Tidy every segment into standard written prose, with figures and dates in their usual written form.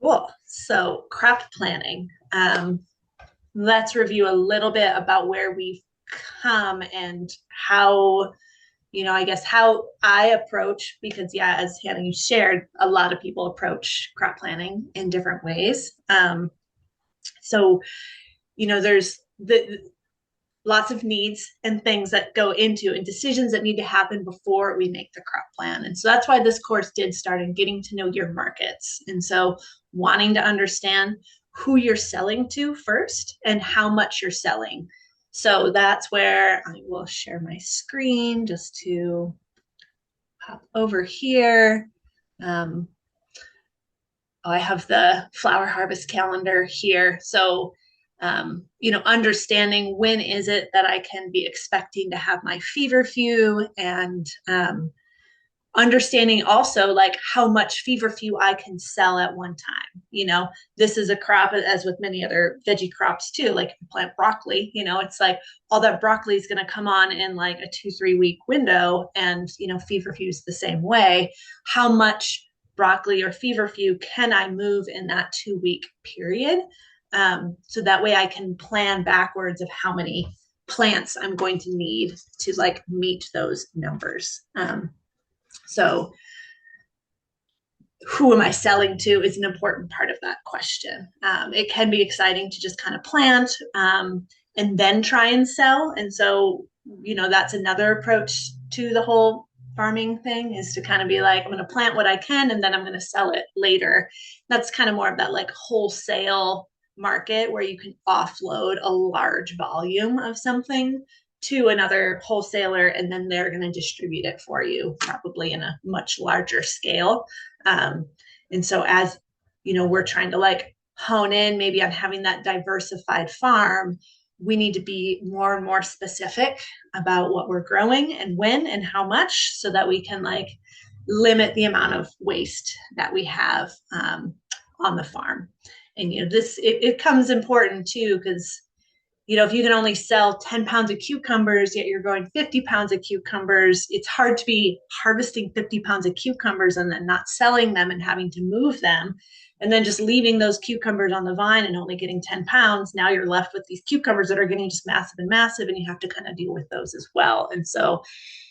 Cool. So crop planning. Let's review a little bit about where we've come and how, I guess how I approach, because yeah, as Hannah, you shared, a lot of people approach crop planning in different ways. So, there's the lots of needs and things that go into and decisions that need to happen before we make the crop plan. And so that's why this course did start in getting to know your markets. And so wanting to understand who you're selling to first and how much you're selling. So that's where I will share my screen just to pop over here. Um, I have the flower harvest calendar here. So understanding when is it that I can be expecting to have my feverfew, and understanding also like how much feverfew I can sell at one time. This is a crop, as with many other veggie crops too. Like if you plant broccoli, it's like all that broccoli is going to come on in like a 2-3 week window, and feverfew is the same way. How much broccoli or feverfew can I move in that 2 week period? So that way I can plan backwards of how many plants I'm going to need to like meet those numbers. So who am I selling to is an important part of that question. It can be exciting to just kind of plant and then try and sell. And so, that's another approach to the whole farming thing, is to kind of be like, I'm going to plant what I can and then I'm going to sell it later. That's kind of more of that like wholesale market where you can offload a large volume of something to another wholesaler, and then they're going to distribute it for you, probably in a much larger scale. Um, and so, as we're trying to like hone in maybe on having that diversified farm, we need to be more and more specific about what we're growing and when and how much, so that we can like limit the amount of waste that we have on the farm. And this it comes important too, because if you can only sell 10 pounds of cucumbers, yet you're growing 50 pounds of cucumbers, it's hard to be harvesting 50 pounds of cucumbers and then not selling them and having to move them. And then just leaving those cucumbers on the vine and only getting 10 pounds. Now you're left with these cucumbers that are getting just massive and massive, and you have to kind of deal with those as well. And so,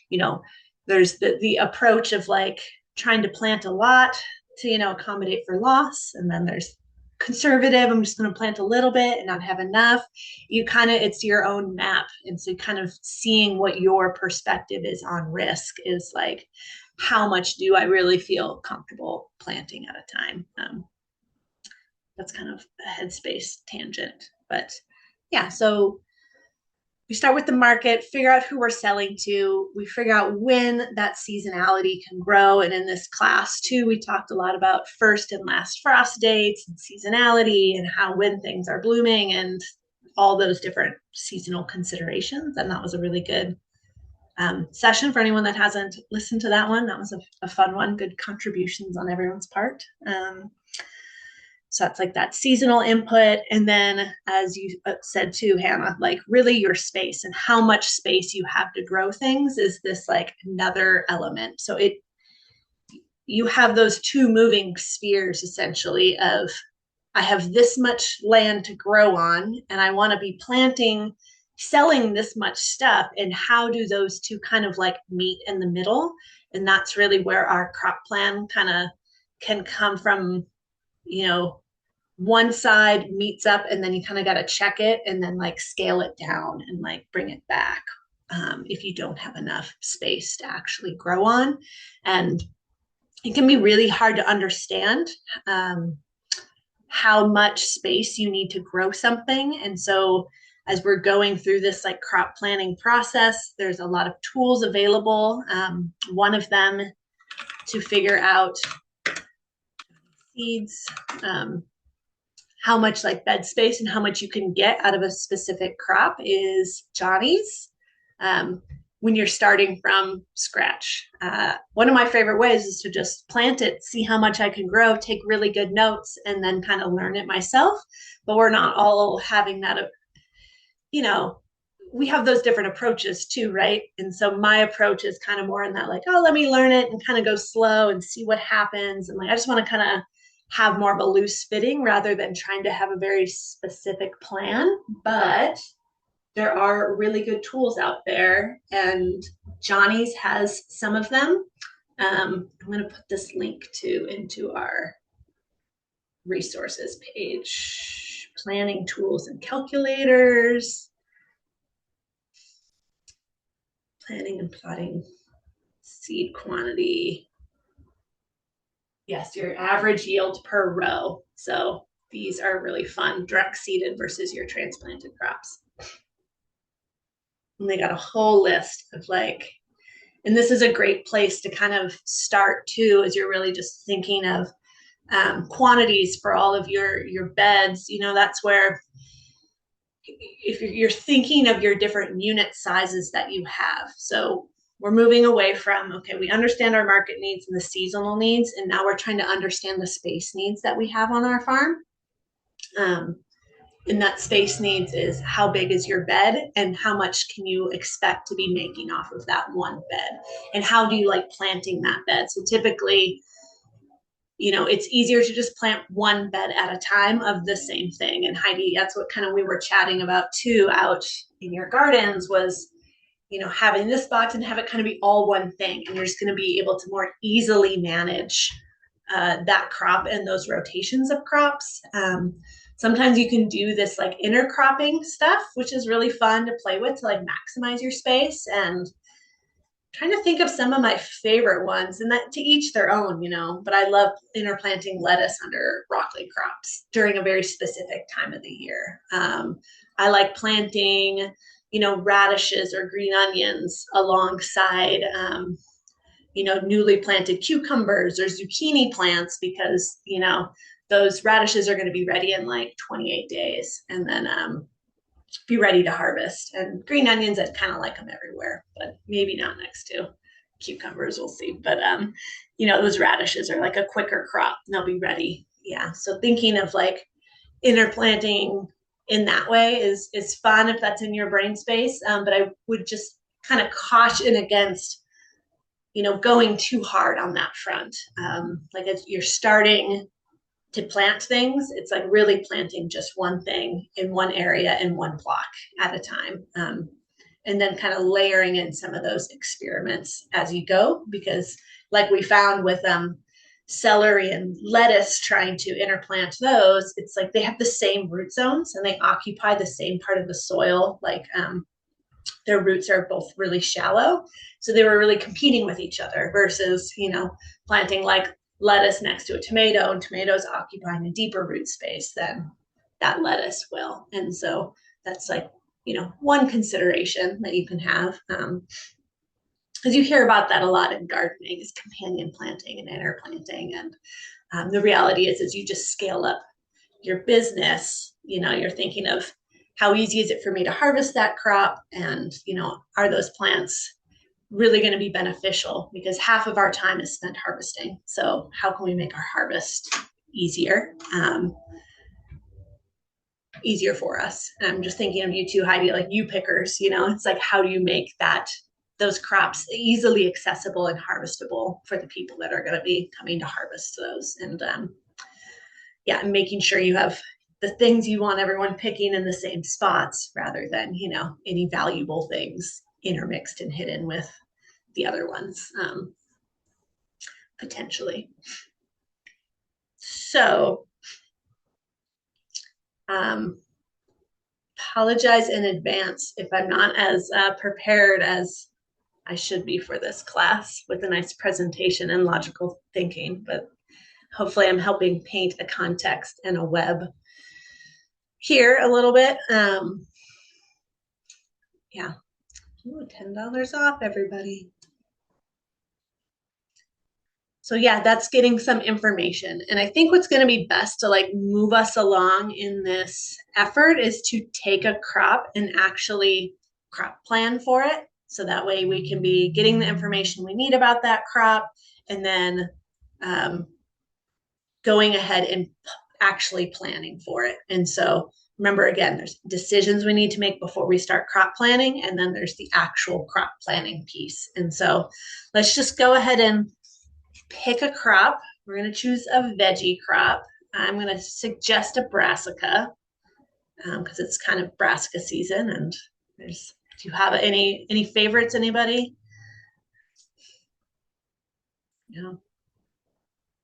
you know, there's the approach of like trying to plant a lot to, accommodate for loss. And then there's conservative, I'm just going to plant a little bit and not have enough. It's your own map. And so kind of seeing what your perspective is on risk is like, how much do I really feel comfortable planting at a time? That's kind of a headspace tangent, but yeah. So we start with the market, figure out who we're selling to. We figure out when that seasonality can grow. And in this class too, we talked a lot about first and last frost dates and seasonality and how when things are blooming and all those different seasonal considerations. And that was a really good session for anyone that hasn't listened to that one. That was a fun one, good contributions on everyone's part. So that's like that seasonal input. And then, as you said too, Hannah, like really your space and how much space you have to grow things is this like another element. So you have those two moving spheres essentially of, I have this much land to grow on and I want to be selling this much stuff. And how do those two kind of like meet in the middle? And that's really where our crop plan kind of can come from. One side meets up and then you kind of got to check it and then like scale it down and like bring it back if you don't have enough space to actually grow on. And it can be really hard to understand how much space you need to grow something. And so as we're going through this like crop planning process, there's a lot of tools available. One of them to figure out seeds, how much like bed space and how much you can get out of a specific crop is Johnny's. When you're starting from scratch. One of my favorite ways is to just plant it, see how much I can grow, take really good notes, and then kind of learn it myself. But we're not all having that, we have those different approaches too, right? And so my approach is kind of more in that like, oh, let me learn it and kind of go slow and see what happens. And like, I just want to kind of have more of a loose fitting rather than trying to have a very specific plan. But there are really good tools out there, and Johnny's has some of them. I'm going to put this link into our resources page. Planning tools and calculators. Planning and plotting seed quantity. Yes, your average yield per row. So these are really fun, direct seeded versus your transplanted crops. And they got a whole list of like, and this is a great place to kind of start too, as you're really just thinking of quantities for all of your beds. You know, that's where if you're thinking of your different unit sizes that you have. So we're moving away from, okay, we understand our market needs and the seasonal needs, and now we're trying to understand the space needs that we have on our farm. And that space needs is how big is your bed and how much can you expect to be making off of that one bed, and how do you like planting that bed. So typically, you know, it's easier to just plant one bed at a time of the same thing. And Heidi, that's what kind of we were chatting about too out in your gardens was, you know, having this box and have it kind of be all one thing, and you're just going to be able to more easily manage that crop and those rotations of crops. Sometimes you can do this like intercropping stuff, which is really fun to play with to like maximize your space. And trying to think of some of my favorite ones, and that to each their own, you know, but I love interplanting lettuce under broccoli crops during a very specific time of the year. I like planting, you know, radishes or green onions alongside, you know, newly planted cucumbers or zucchini plants because, you know, those radishes are going to be ready in like 28 days and then be ready to harvest. And green onions, I'd kind of like them everywhere, but maybe not next to cucumbers. We'll see. But, you know, those radishes are like a quicker crop and they'll be ready. Yeah. So thinking of like interplanting in that way is fun if that's in your brain space. But I would just kind of caution against, you know, going too hard on that front. Like if you're starting to plant things, it's like really planting just one thing in one area in one block at a time. And then kind of layering in some of those experiments as you go, because like we found with celery and lettuce, trying to interplant those, it's like they have the same root zones and they occupy the same part of the soil. Like their roots are both really shallow. So they were really competing with each other versus, you know, planting like lettuce next to a tomato, and tomatoes occupying a deeper root space than that lettuce will. And so that's like, you know, one consideration that you can have. Because you hear about that a lot in gardening is companion planting and interplanting. And the reality is you just scale up your business. You know, you're thinking of how easy is it for me to harvest that crop? And, you know, are those plants really going to be beneficial? Because half of our time is spent harvesting. So how can we make our harvest easier? Easier for us. And I'm just thinking of you too, Heidi, like you pickers, you know, it's like, how do you make those crops easily accessible and harvestable for the people that are going to be coming to harvest those? And yeah, making sure you have the things you want everyone picking in the same spots rather than, you know, any valuable things intermixed and hidden with the other ones, potentially. So apologize in advance if I'm not as prepared as I should be for this class with a nice presentation and logical thinking, but hopefully I'm helping paint a context and a web here a little bit. Yeah. Ooh, $10 off, everybody. So yeah, that's getting some information. And I think what's going to be best to like move us along in this effort is to take a crop and actually crop plan for it. So that way we can be getting the information we need about that crop and then going ahead and actually planning for it. And so remember, again, there's decisions we need to make before we start crop planning, and then there's the actual crop planning piece. And so let's just go ahead and pick a crop we're going to choose a veggie crop. I'm going to suggest a brassica because it's kind of brassica season. And there's, do you have any favorites, anybody? No.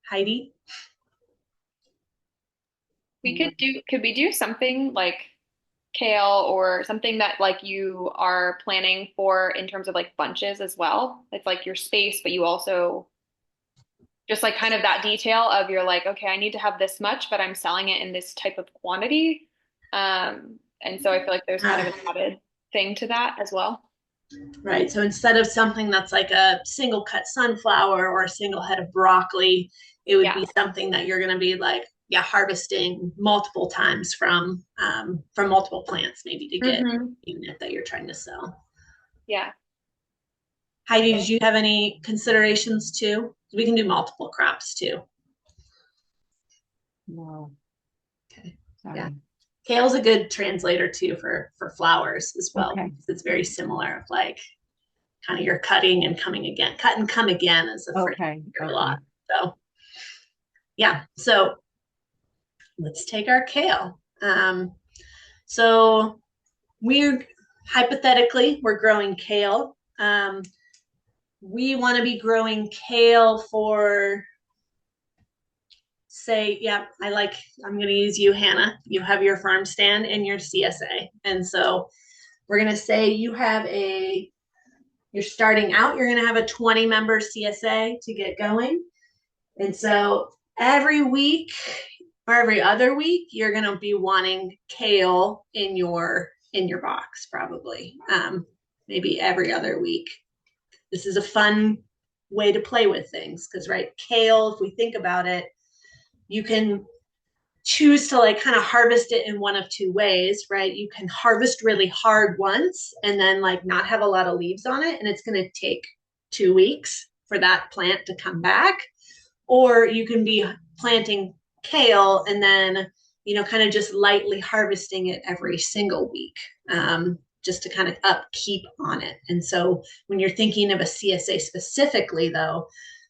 Heidi? Could we do something like kale or something that like you are planning for in terms of like bunches as well? It's like your space, but you also just like kind of that detail of you're like, okay, I need to have this much, but I'm selling it in this type of quantity. And so I feel like there's kind of an added thing to that as well. Right. So instead of something that's like a single cut sunflower or a single head of broccoli, it would Yeah. be something that you're going to be like, yeah, harvesting multiple times from multiple plants, maybe to get Hmm. a unit that you're trying to sell. Yeah. Heidi, did you have any considerations too? We can do multiple crops too. No, Okay. Yeah. sorry. Kale's a good translator too for flowers as well, Okay. because it's very similar of like kind of you're cutting and coming again. Cut and come again is a phrase Okay. I hear a Okay. lot. So yeah. So let's take our kale. So we're hypothetically we're growing kale. We want to be growing kale for say, yeah, I'm going to use you, Hannah. You have your farm stand and your CSA. And so we're going to say you're starting out, you're going to have a 20 member CSA to get going. And so every week or every other week, you're going to be wanting kale in your box, probably. Maybe every other week. This is a fun way to play with things because, right, kale, if we think about it, you can choose to like kind of harvest it in one of two ways, right? You can harvest really hard once and then like not have a lot of leaves on it, and it's going to take 2 weeks for that plant to come back. Or you can be planting kale and then, kind of just lightly harvesting it every single week. Just to kind of upkeep on it. And so when you're thinking of a CSA specifically, though,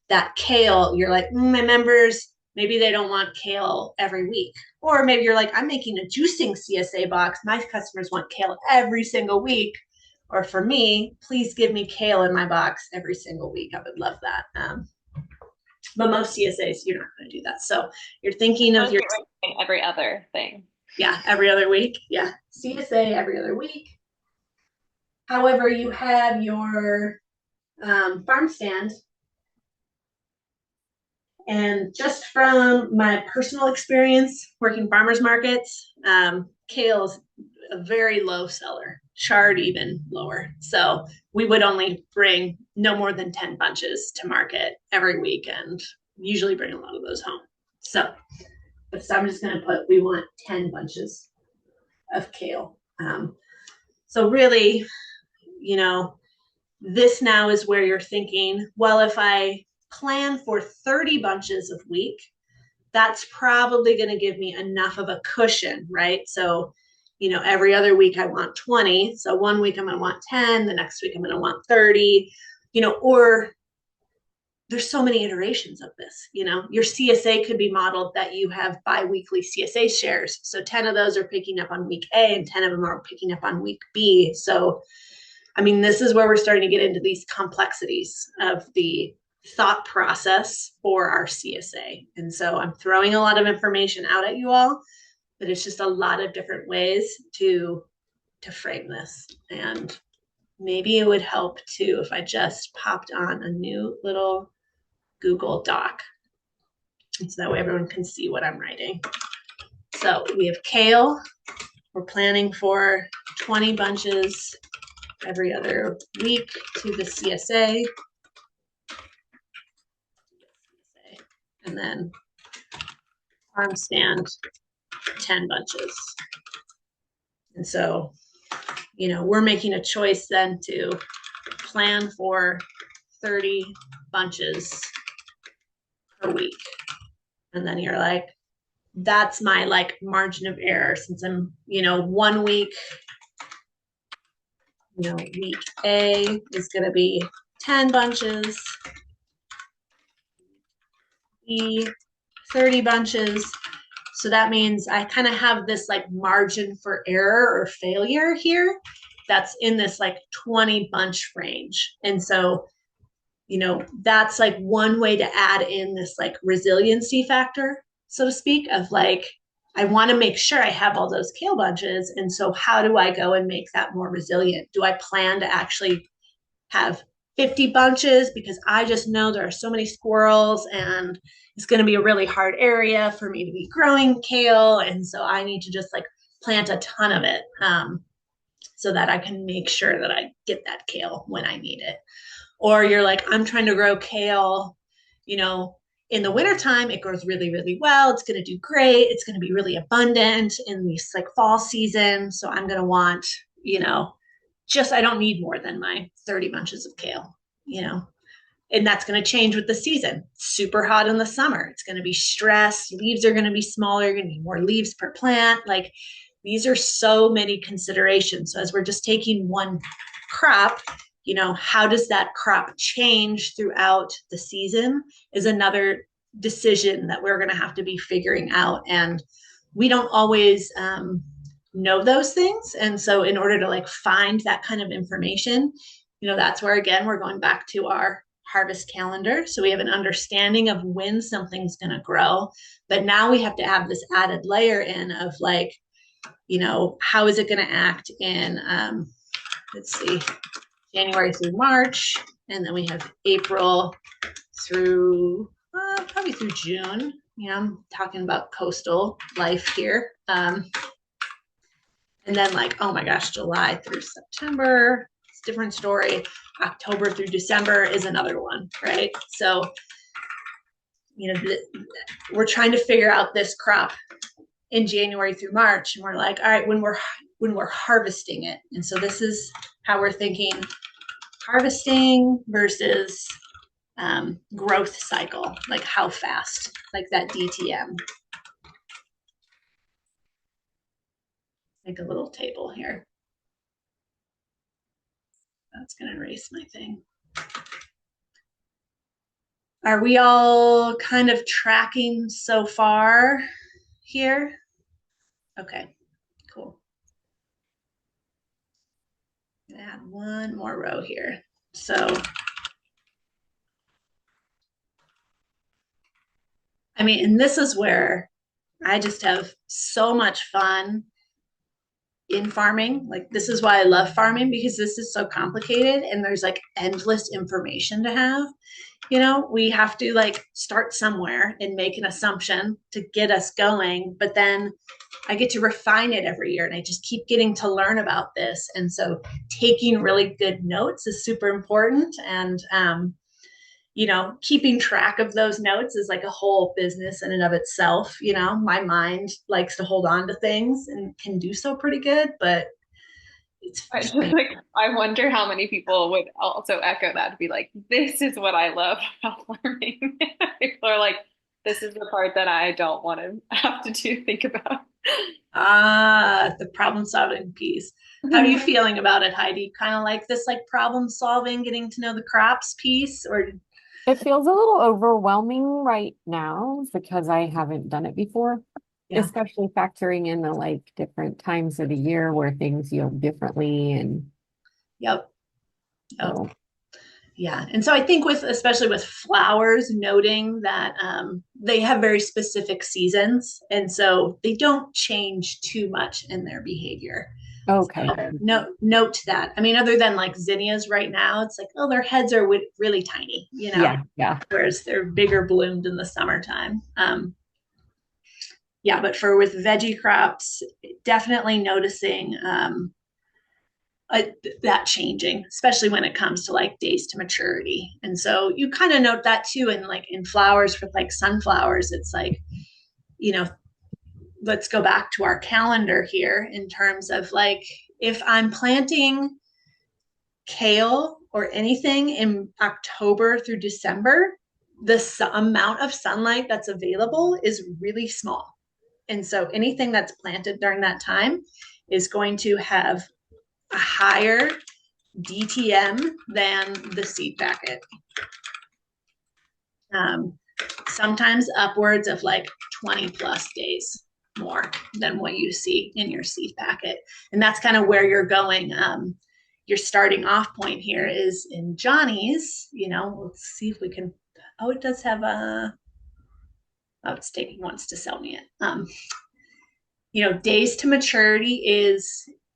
that kale, you're like, my members, maybe they don't want kale every week. Or maybe you're like, I'm making a juicing CSA box. My customers want kale every single week. Or for me, please give me kale in my box every single week. I would love that. But most CSAs, you're not going to do that. So you're thinking of Most your, people are doing every other thing. yeah, every other week. Yeah, CSA every other week. However, you have your farm stand. And just from my personal experience working farmers markets, kale is a very low seller, chard even lower. So we would only bring no more than 10 bunches to market every week and usually bring a lot of those home. So, I'm just going to put, we want 10 bunches of kale. So really, you know, this now is where you're thinking, well, if I plan for 30 bunches a week, that's probably going to give me enough of a cushion, right? So, every other week I want 20. So one week I'm going to want 10, the next week I'm going to want 30, or there's so many iterations of this. Your CSA could be modeled that you have bi-weekly CSA shares. So 10 of those are picking up on week A and 10 of them are picking up on week B. So I mean, this is where we're starting to get into these complexities of the thought process for our CSA. And so I'm throwing a lot of information out at you all, but it's just a lot of different ways to frame this. And maybe it would help too if I just popped on a new little Google Doc. So that way everyone can see what I'm writing. So we have kale. We're planning for 20 bunches every other week to the CSA. And then farm stand 10 bunches. And so, we're making a choice then to plan for 30 bunches per week. And then you're like, that's my like margin of error since I'm, 1 week, week A is going to be 10 bunches. 30 30 bunches. So that means I kind of have this like margin for error or failure here that's in this like 20 bunch range. And so, that's like one way to add in this like resiliency factor, so to speak, of like, I want to make sure I have all those kale bunches. And so, how do I go and make that more resilient? Do I plan to actually have 50 bunches because I just know there are so many squirrels and it's going to be a really hard area for me to be growing kale. And so I need to just like plant a ton of it so that I can make sure that I get that kale when I need it. Or you're like, I'm trying to grow kale, you know, in the wintertime, it grows really, really well. It's going to do great. It's going to be really abundant in this like fall season. So I'm going to want, you know, just I don't need more than my 30 bunches of kale, you know. And that's going to change with the season. Super hot in the summer. It's going to be stressed. Leaves are going to be smaller. You're going to need more leaves per plant. Like these are so many considerations. So as we're just taking one crop, how does that crop change throughout the season is another decision that we're going to have to be figuring out. And we don't always know those things. And so in order to like find that kind of information, that's where, again, we're going back to our harvest calendar. So we have an understanding of when something's going to grow. But now we have to have this added layer in of like, how is it going to act in, let's see, January through March. And then we have April through probably through June. I'm talking about coastal life here. And then like, oh my gosh, July through September, it's a different story. October through December is another one, right? So, we're trying to figure out this crop in January through March, and we're like, all right, when we're harvesting it. And so this is how we're thinking harvesting versus growth cycle, like how fast, like that DTM. Make a little table here. That's going to erase my thing. Are we all kind of tracking so far here? Okay, cool. I'm going to add one more row here. So, I mean, and this is where I just have so much fun in farming. Like, this is why I love farming, because this is so complicated and there's like endless information to have. We have to like start somewhere and make an assumption to get us going, but then I get to refine it every year and I just keep getting to learn about this. And so taking really good notes is super important. And keeping track of those notes is like a whole business in and of itself. My mind likes to hold on to things and can do so pretty good, but it's I wonder how many people would also echo that to be like, this is what I love about farming. People are like, this is the part that I don't want to have to think about. The problem solving piece. How are you feeling about it, Heidi? Kind of like this like problem solving, getting to know the crops piece, or It feels a little overwhelming right now because I haven't done it before, Yeah. especially factoring in the like different times of the year where things yield differently and Yep. so Yeah. And so I think especially with flowers, noting that they have very specific seasons. And so they don't change too much in their behavior. okay. So note that. I mean, other than like zinnias right now, it's like, oh, their heads are really tiny, Yeah. whereas they're bigger bloomed in the summertime. Yeah, but with veggie crops, definitely noticing that changing, especially when it comes to like days to maturity. And so you kind of note that too. And like in flowers for like sunflowers, it's like, let's go back to our calendar here in terms of like, if I'm planting kale or anything in October through December, the amount of sunlight that's available is really small. And so anything that's planted during that time is going to have a higher DTM than the seed packet. sometimes upwards of like 20 plus days more than what you see in your seed packet. And that's kind of where you're going. Your starting off point here is in Johnny's, let's see if we can, oh, it does have it's taking wants to sell me it. Days to maturity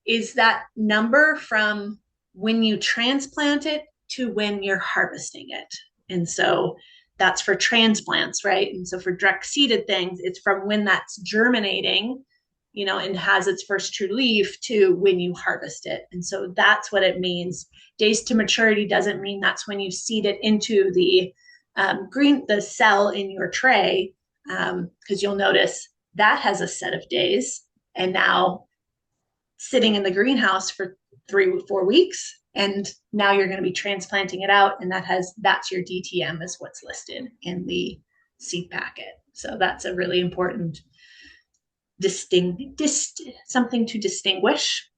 is that number from when you transplant it to when you're harvesting it. And so that's for transplants, right? And so for direct seeded things, it's from when that's germinating, and has its first true leaf to when you harvest it. And so that's what it means. Days to maturity doesn't mean that's when you seed it into the the cell in your tray, because you'll notice that has a set of days, and now sitting in the greenhouse for 3-4 weeks, and now you're going to be transplanting it out, and that's your DTM is what's listed in the seed packet. So that's a really important something to distinguish.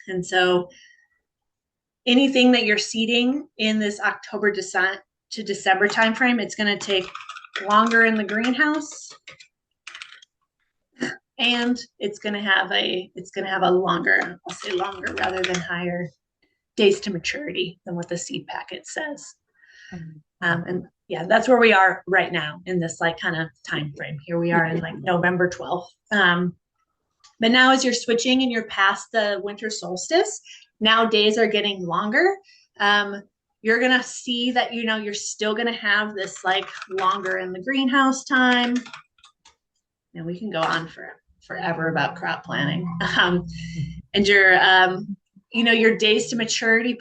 And so anything that you're seeding in this October to December timeframe, it's going to take longer in the greenhouse, and it's going to have a longer, I'll say longer rather than higher days to maturity than what the seed packet says. And yeah, that's where we are right now in this like kind of time frame. Here we are in like November 12th. But now as you're switching and you're past the winter solstice, now days are getting longer. You're going to see that, you're still going to have this like longer in the greenhouse time. And we can go on forever about crop planning. And your days to maturity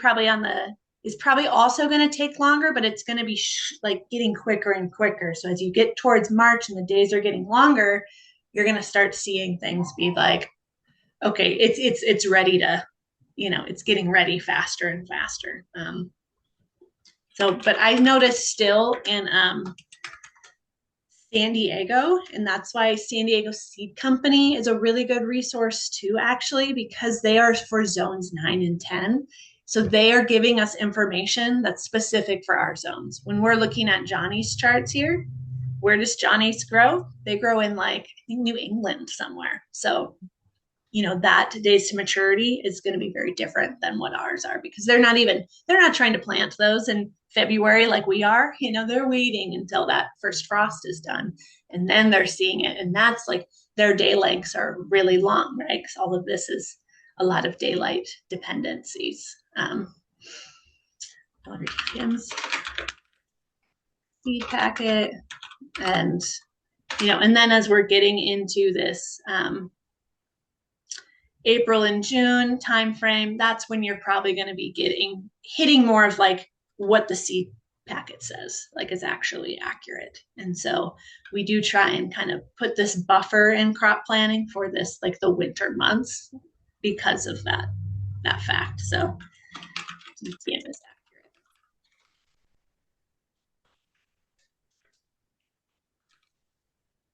is probably also going to take longer, but it's going to be like getting quicker and quicker. So as you get towards March and the days are getting longer, you're going to start seeing things be like, okay, it's ready to, it's getting ready faster and faster. But I noticed still in San Diego, and that's why San Diego Seed Company is a really good resource too, actually, because they are for zones 9 and 10. So they are giving us information that's specific for our zones. When we're looking at Johnny's charts here, where does Johnny's grow? They grow in like, I think, New England somewhere. So, that days to maturity is going to be very different than what ours are, because they're not trying to plant those in February like we are. They're waiting until that first frost is done, and then they're seeing it. And that's like their day lengths are really long, right? Because all of this is a lot of daylight dependencies. Seed packet, and and then as we're getting into this April and June timeframe, that's when you're probably going to be hitting more of like what the seed packet says, like is actually accurate. And so we do try and kind of put this buffer in crop planning for this, like the winter months, because of that fact. So DTM is accurate.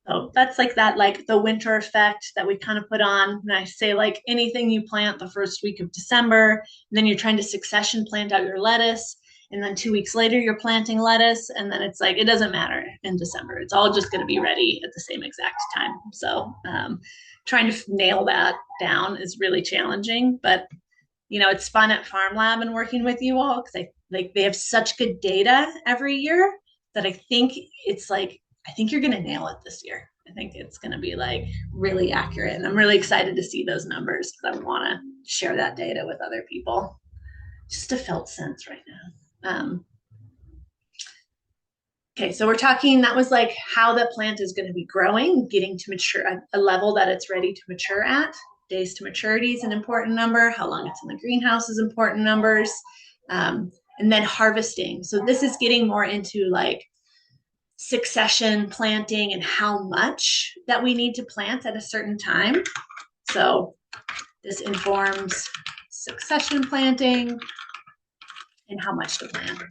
So that's like that, like the winter effect that we kind of put on. And I say like anything you plant the first week of December, and then you're trying to succession plant out your lettuce, and then 2 weeks later you're planting lettuce, and then it's like it doesn't matter in December. It's all just going to be ready at the same exact time. So trying to nail that down is really challenging, but it's fun at Farm Lab and working with you all, because they have such good data every year that I think you're going to nail it this year. I think it's going to be like really accurate, and I'm really excited to see those numbers because I want to share that data with other people. Just a felt sense right now. Okay, so we're talking, that was like how the plant is going to be growing, getting to mature at a level that it's ready to mature at. Days to maturity is an important number. How long it's in the greenhouse is important numbers. And then harvesting. So this is getting more into like succession planting and how much that we need to plant at a certain time. So this informs succession planting and how much to plant.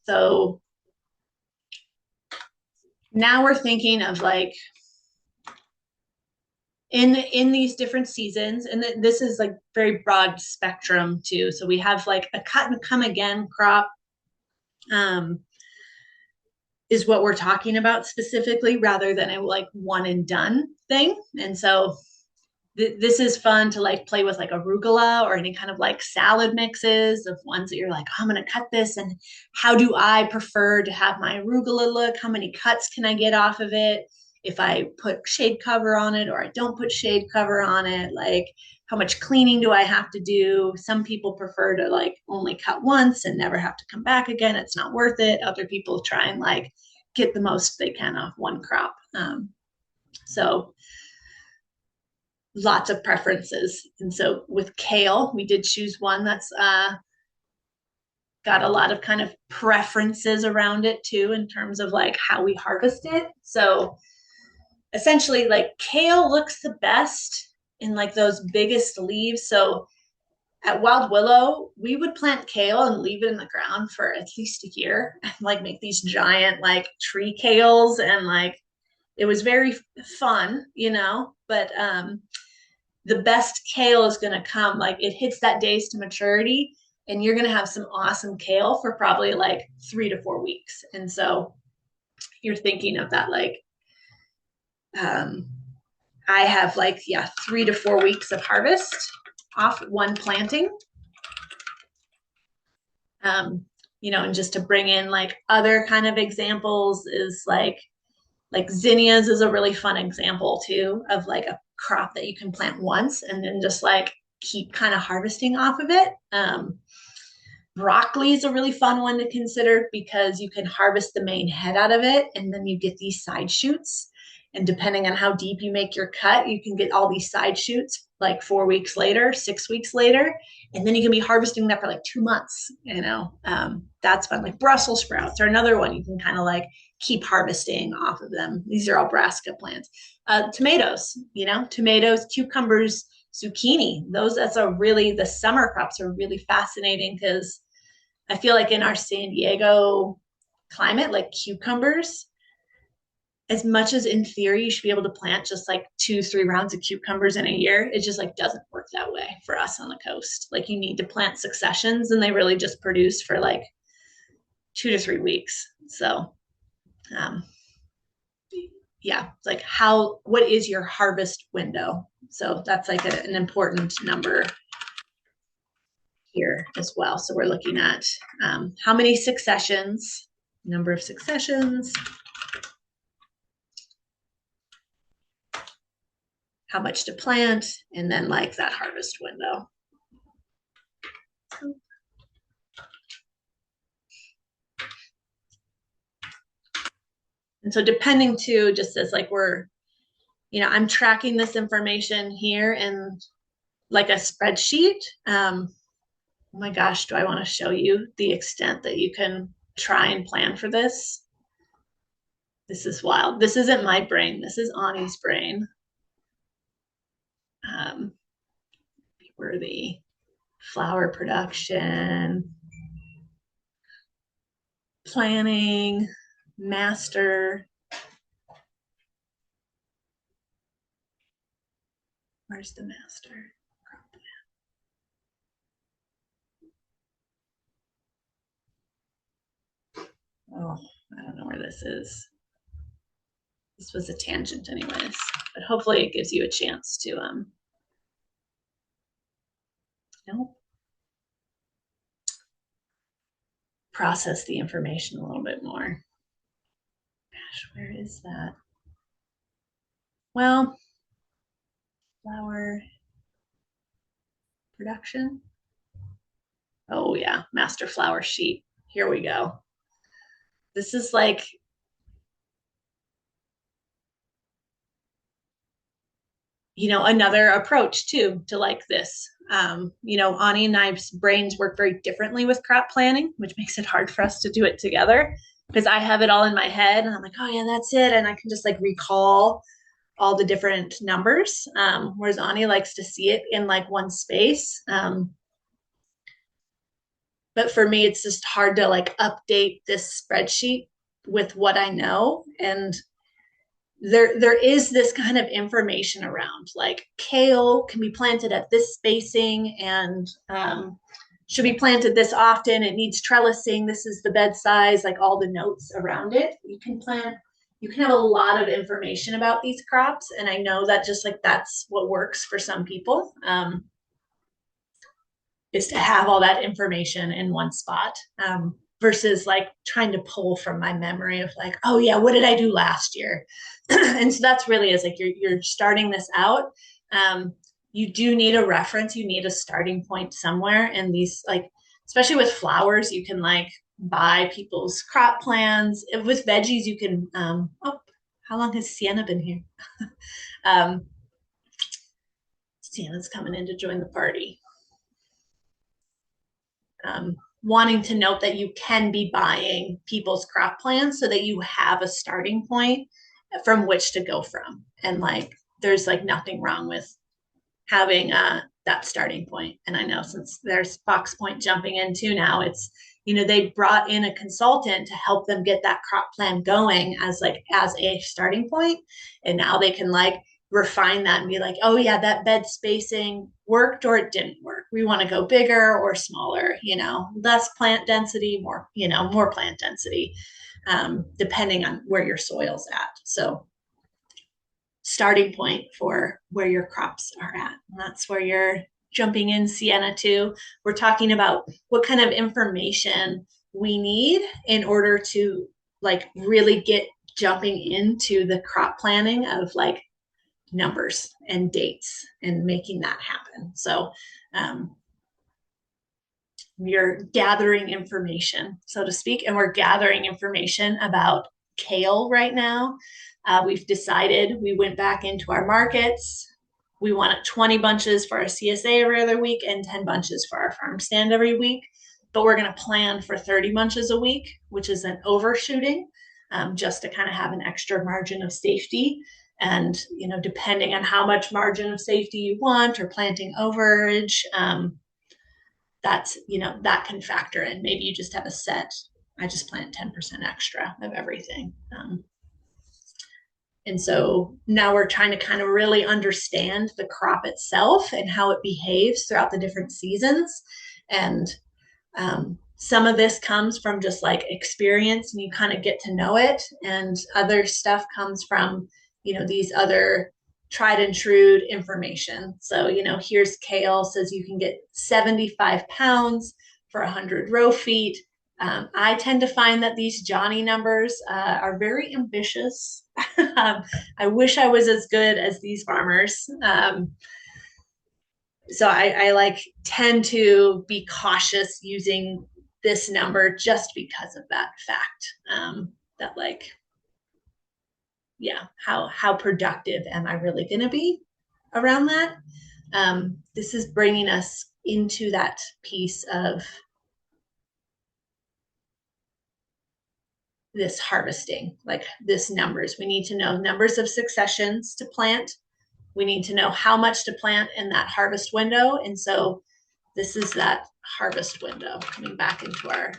So now we're thinking of like in these different seasons, and this is like very broad spectrum too. So we have like a cut and come again crop is what we're talking about specifically, rather than a like one and done thing. And so this is fun to like play with like arugula or any kind of like salad mixes of ones that you're like, oh, I'm going to cut this. And how do I prefer to have my arugula look? How many cuts can I get off of it? If I put shade cover on it or I don't put shade cover on it, like how much cleaning do I have to do? Some people prefer to like only cut once and never have to come back again. It's not worth it. Other people try and like get the most they can off one crop. So lots of preferences. And so with kale, we did choose one that's got a lot of kind of preferences around it too, in terms of like how we harvest it. So essentially, like kale looks the best in like those biggest leaves. So at Wild Willow, we would plant kale and leave it in the ground for at least a year and like make these giant like tree kales. And like it was very fun, you know, but the best kale is going to come like it hits that days to maturity, and you're going to have some awesome kale for probably like 3 to 4 weeks. And so you're thinking of that like I have like 3 to 4 weeks of harvest off one planting. You know, and just to bring in like other kind of examples is like zinnias is a really fun example too of like a crop that you can plant once and then just like keep kind of harvesting off of it. Broccoli is a really fun one to consider because you can harvest the main head out of it and then you get these side shoots. And depending on how deep you make your cut, you can get all these side shoots like 4 weeks later, 6 weeks later, and then you can be harvesting that for like 2 months. You know, that's fun. Like Brussels sprouts are another one you can kind of like keep harvesting off of them. These are all brassica plants. Tomatoes, you know, tomatoes, cucumbers, zucchini. That's a really, the summer crops are really fascinating because I feel like in our San Diego climate, like cucumbers, as much as in theory you should be able to plant just like 2-3 rounds of cucumbers in a year, it just like doesn't work that way for us on the coast. Like you need to plant successions and they really just produce for like 2 to 3 weeks. So yeah, like what is your harvest window? So that's like an important number here as well. So we're looking at how many successions, number of successions, how much to plant, and then like that harvest window. And so depending too, just as like I'm tracking this information here in like a spreadsheet. Oh my gosh, do I want to show you the extent that you can try and plan for this? This is wild. This isn't my brain. This is Ani's brain. Where the flower production, planning, master. Where's the master? Oh, I don't know where this is. This was a tangent anyways, but hopefully it gives you a chance to, process the information a little bit more. Gosh, where is that? Well, flower production. Oh yeah, master flower sheet. Here we go. This is like, another approach too to like this. Ani and I's brains work very differently with crop planning, which makes it hard for us to do it together because I have it all in my head and I'm like, oh yeah, that's it. And I can just like recall all the different numbers. Whereas Ani likes to see it in like one space. But for me, it's just hard to like update this spreadsheet with what I know. And there is this kind of information around like kale can be planted at this spacing and should be planted this often. It needs trellising. This is the bed size, like all the notes around it. You can have a lot of information about these crops. And I know that just like that's what works for some people, is to have all that information in one spot. Versus like trying to pull from my memory of like, oh yeah, what did I do last year? And so that's really is like you're starting this out. You do need a reference, you need a starting point somewhere. And these like, especially with flowers, you can like buy people's crop plans. With veggies, you can oh, how long has Sienna been here? um, Sienna's coming in to join the party. Wanting to note that you can be buying people's crop plans so that you have a starting point from which to go from. And like, there's like nothing wrong with having that starting point. And I know since there's Fox Point jumping in too now, it's, you know, they brought in a consultant to help them get that crop plan going as a starting point. And now they can like refine that and be like, oh yeah, that bed spacing worked or it didn't work. We want to go bigger or smaller, you know, less plant density, more, you know, more plant density, depending on where your soil's at. So starting point for where your crops are at. And that's where you're jumping in, Sienna, too. We're talking about what kind of information we need in order to like really get jumping into the crop planning of like numbers and dates and making that happen. So we're gathering information, so to speak, and we're gathering information about kale right now. We've decided, we went back into our markets. We want 20 bunches for our CSA every other week and 10 bunches for our farm stand every week. But we're going to plan for 30 bunches a week, which is an overshooting, just to kind of have an extra margin of safety. And, you know, depending on how much margin of safety you want or planting overage, that's, you know, that can factor in. Maybe you just have a set, I just plant 10% extra of everything. And so now we're trying to kind of really understand the crop itself and how it behaves throughout the different seasons. And some of this comes from just like experience and you kind of get to know it. And other stuff comes from, you know, these other tried and true information. So, you know, here's kale says you can get 75 pounds for 100 row feet. I tend to find that these Johnny numbers are very ambitious. I wish I was as good as these farmers. So I like tend to be cautious using this number just because of that fact. That like, yeah, how productive am I really going to be around that? This is bringing us into that piece of this harvesting, like this numbers. We need to know numbers of successions to plant. We need to know how much to plant in that harvest window. And so this is that harvest window coming back into our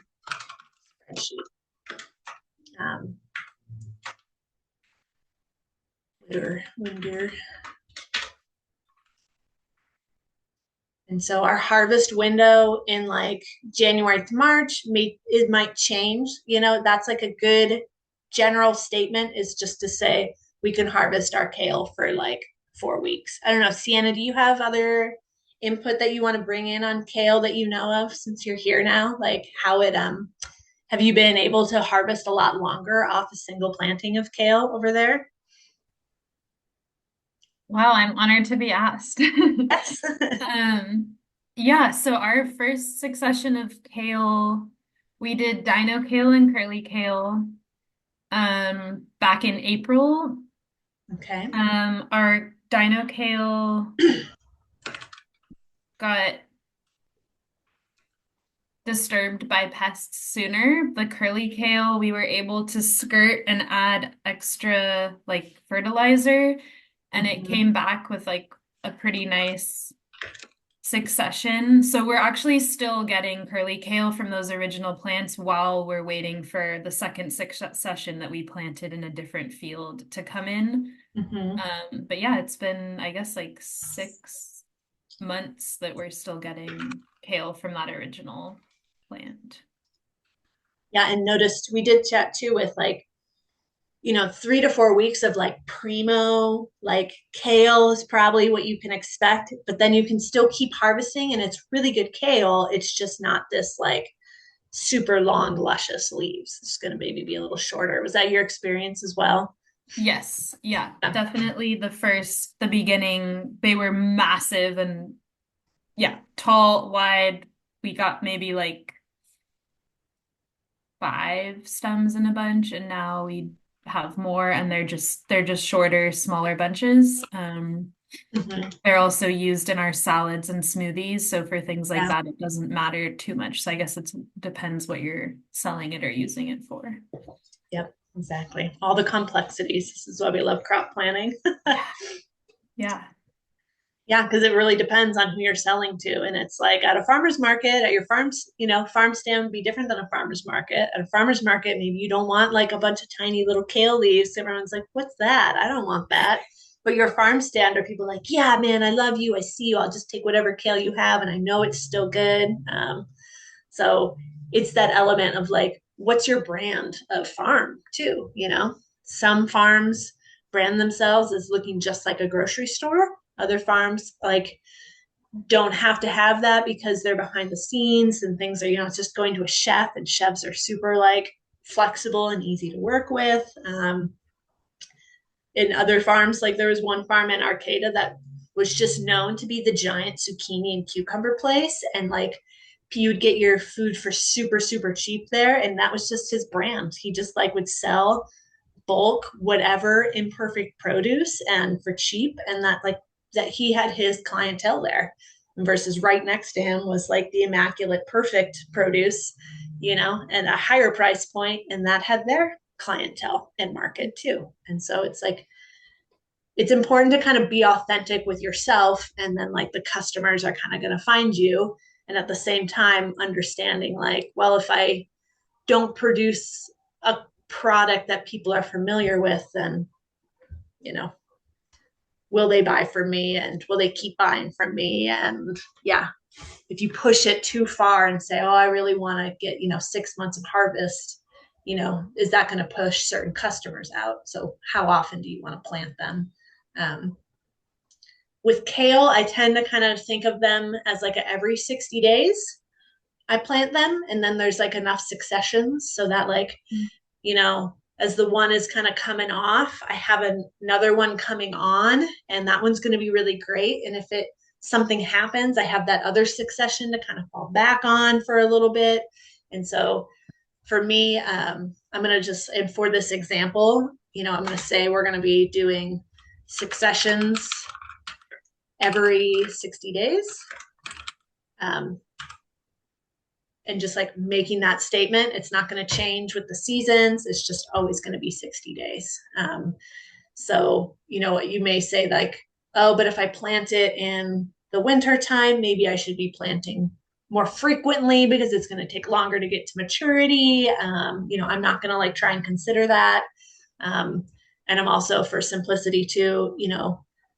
spreadsheet. Winter. And so our harvest window in like January to March, it might change. You know, that's like a good general statement, is just to say we can harvest our kale for like 4 weeks. I don't know, Sienna, do you have other input that you want to bring in on kale that you know of since you're here now? Like how it have you been able to harvest a lot longer off a single planting of kale over there? Wow, I'm honored to be asked. Yes. Yeah, so our first succession of kale, we did dino kale and curly kale back in April. Okay. Our dino kale got disturbed by pests sooner. The curly kale, we were able to skirt and add extra like fertilizer, and it came back with like a pretty nice succession. So we're actually still getting curly kale from those original plants while we're waiting for the second succession that we planted in a different field to come in. But yeah, it's been, I guess, like 6 months that we're still getting kale from that original plant. Yeah, and noticed we did chat too with like, 3 to 4 weeks of like primo, like kale is probably what you can expect, but then you can still keep harvesting and it's really good kale. It's just not this like super long, luscious leaves. It's going to maybe be a little shorter. Was that your experience as well? Yes, yeah, Yeah. definitely the beginning, they were massive and yeah, tall, wide. We got maybe like 5 stems in a bunch, and now we have more, and they're just shorter, smaller bunches. Mhm. They're also used in our salads and smoothies, so for things like Yeah. that, it doesn't matter too much. So I guess it depends what you're selling it or using it for. Yep. Exactly. All the complexities. This is why we love crop planning. Yeah, yeah, Yeah, because it really depends on who you're selling to. And it's like at a farmer's market, at your farm's, farm stand would be different than a farmer's market. At a farmer's market, maybe you don't want like a bunch of tiny little kale leaves. Everyone's like, what's that? I don't want that. But your farm stand are people like, yeah, man, I love you. I see you. I'll just take whatever kale you have. And I know it's still good. So it's that element of like, what's your brand of farm too? Some farms brand themselves as looking just like a grocery store. Other farms like don't have to have that because they're behind the scenes and things are, it's just going to a chef, and chefs are super like flexible and easy to work with. In other farms, like there was one farm in Arcata that was just known to be the giant zucchini and cucumber place. And like you'd get your food for super, super cheap there. And that was just his brand. He just like would sell bulk, whatever imperfect produce and for cheap. And that he had his clientele there versus right next to him was like the immaculate, perfect produce, and a higher price point, and that had their clientele and market too. And so it's like, it's important to kind of be authentic with yourself, and then like the customers are kind of going to find you. And at the same time, understanding like, well, if I don't produce a product that people are familiar with, then, you know, will they buy from me and will they keep buying from me? And yeah, if you push it too far and say, oh, I really want to get, 6 months of harvest, is that going to push certain customers out? So how often do you want to plant them? Um, with kale, I tend to kind of think of them as like a every 60 days I plant them. And then there's like enough successions so that like, as the one is kind of coming off, I have another one coming on, and that one's going to be really great. And if something happens, I have that other succession to kind of fall back on for a little bit. And so for me, I'm going to just, and for this example, I'm going to say we're going to be doing successions every 60 days. And just like making that statement, it's not going to change with the seasons. It's just always going to be 60 days. So, you may say like, oh, but if I plant it in the winter time, maybe I should be planting more frequently because it's going to take longer to get to maturity. I'm not going to like try and consider that. And I'm also, for simplicity too,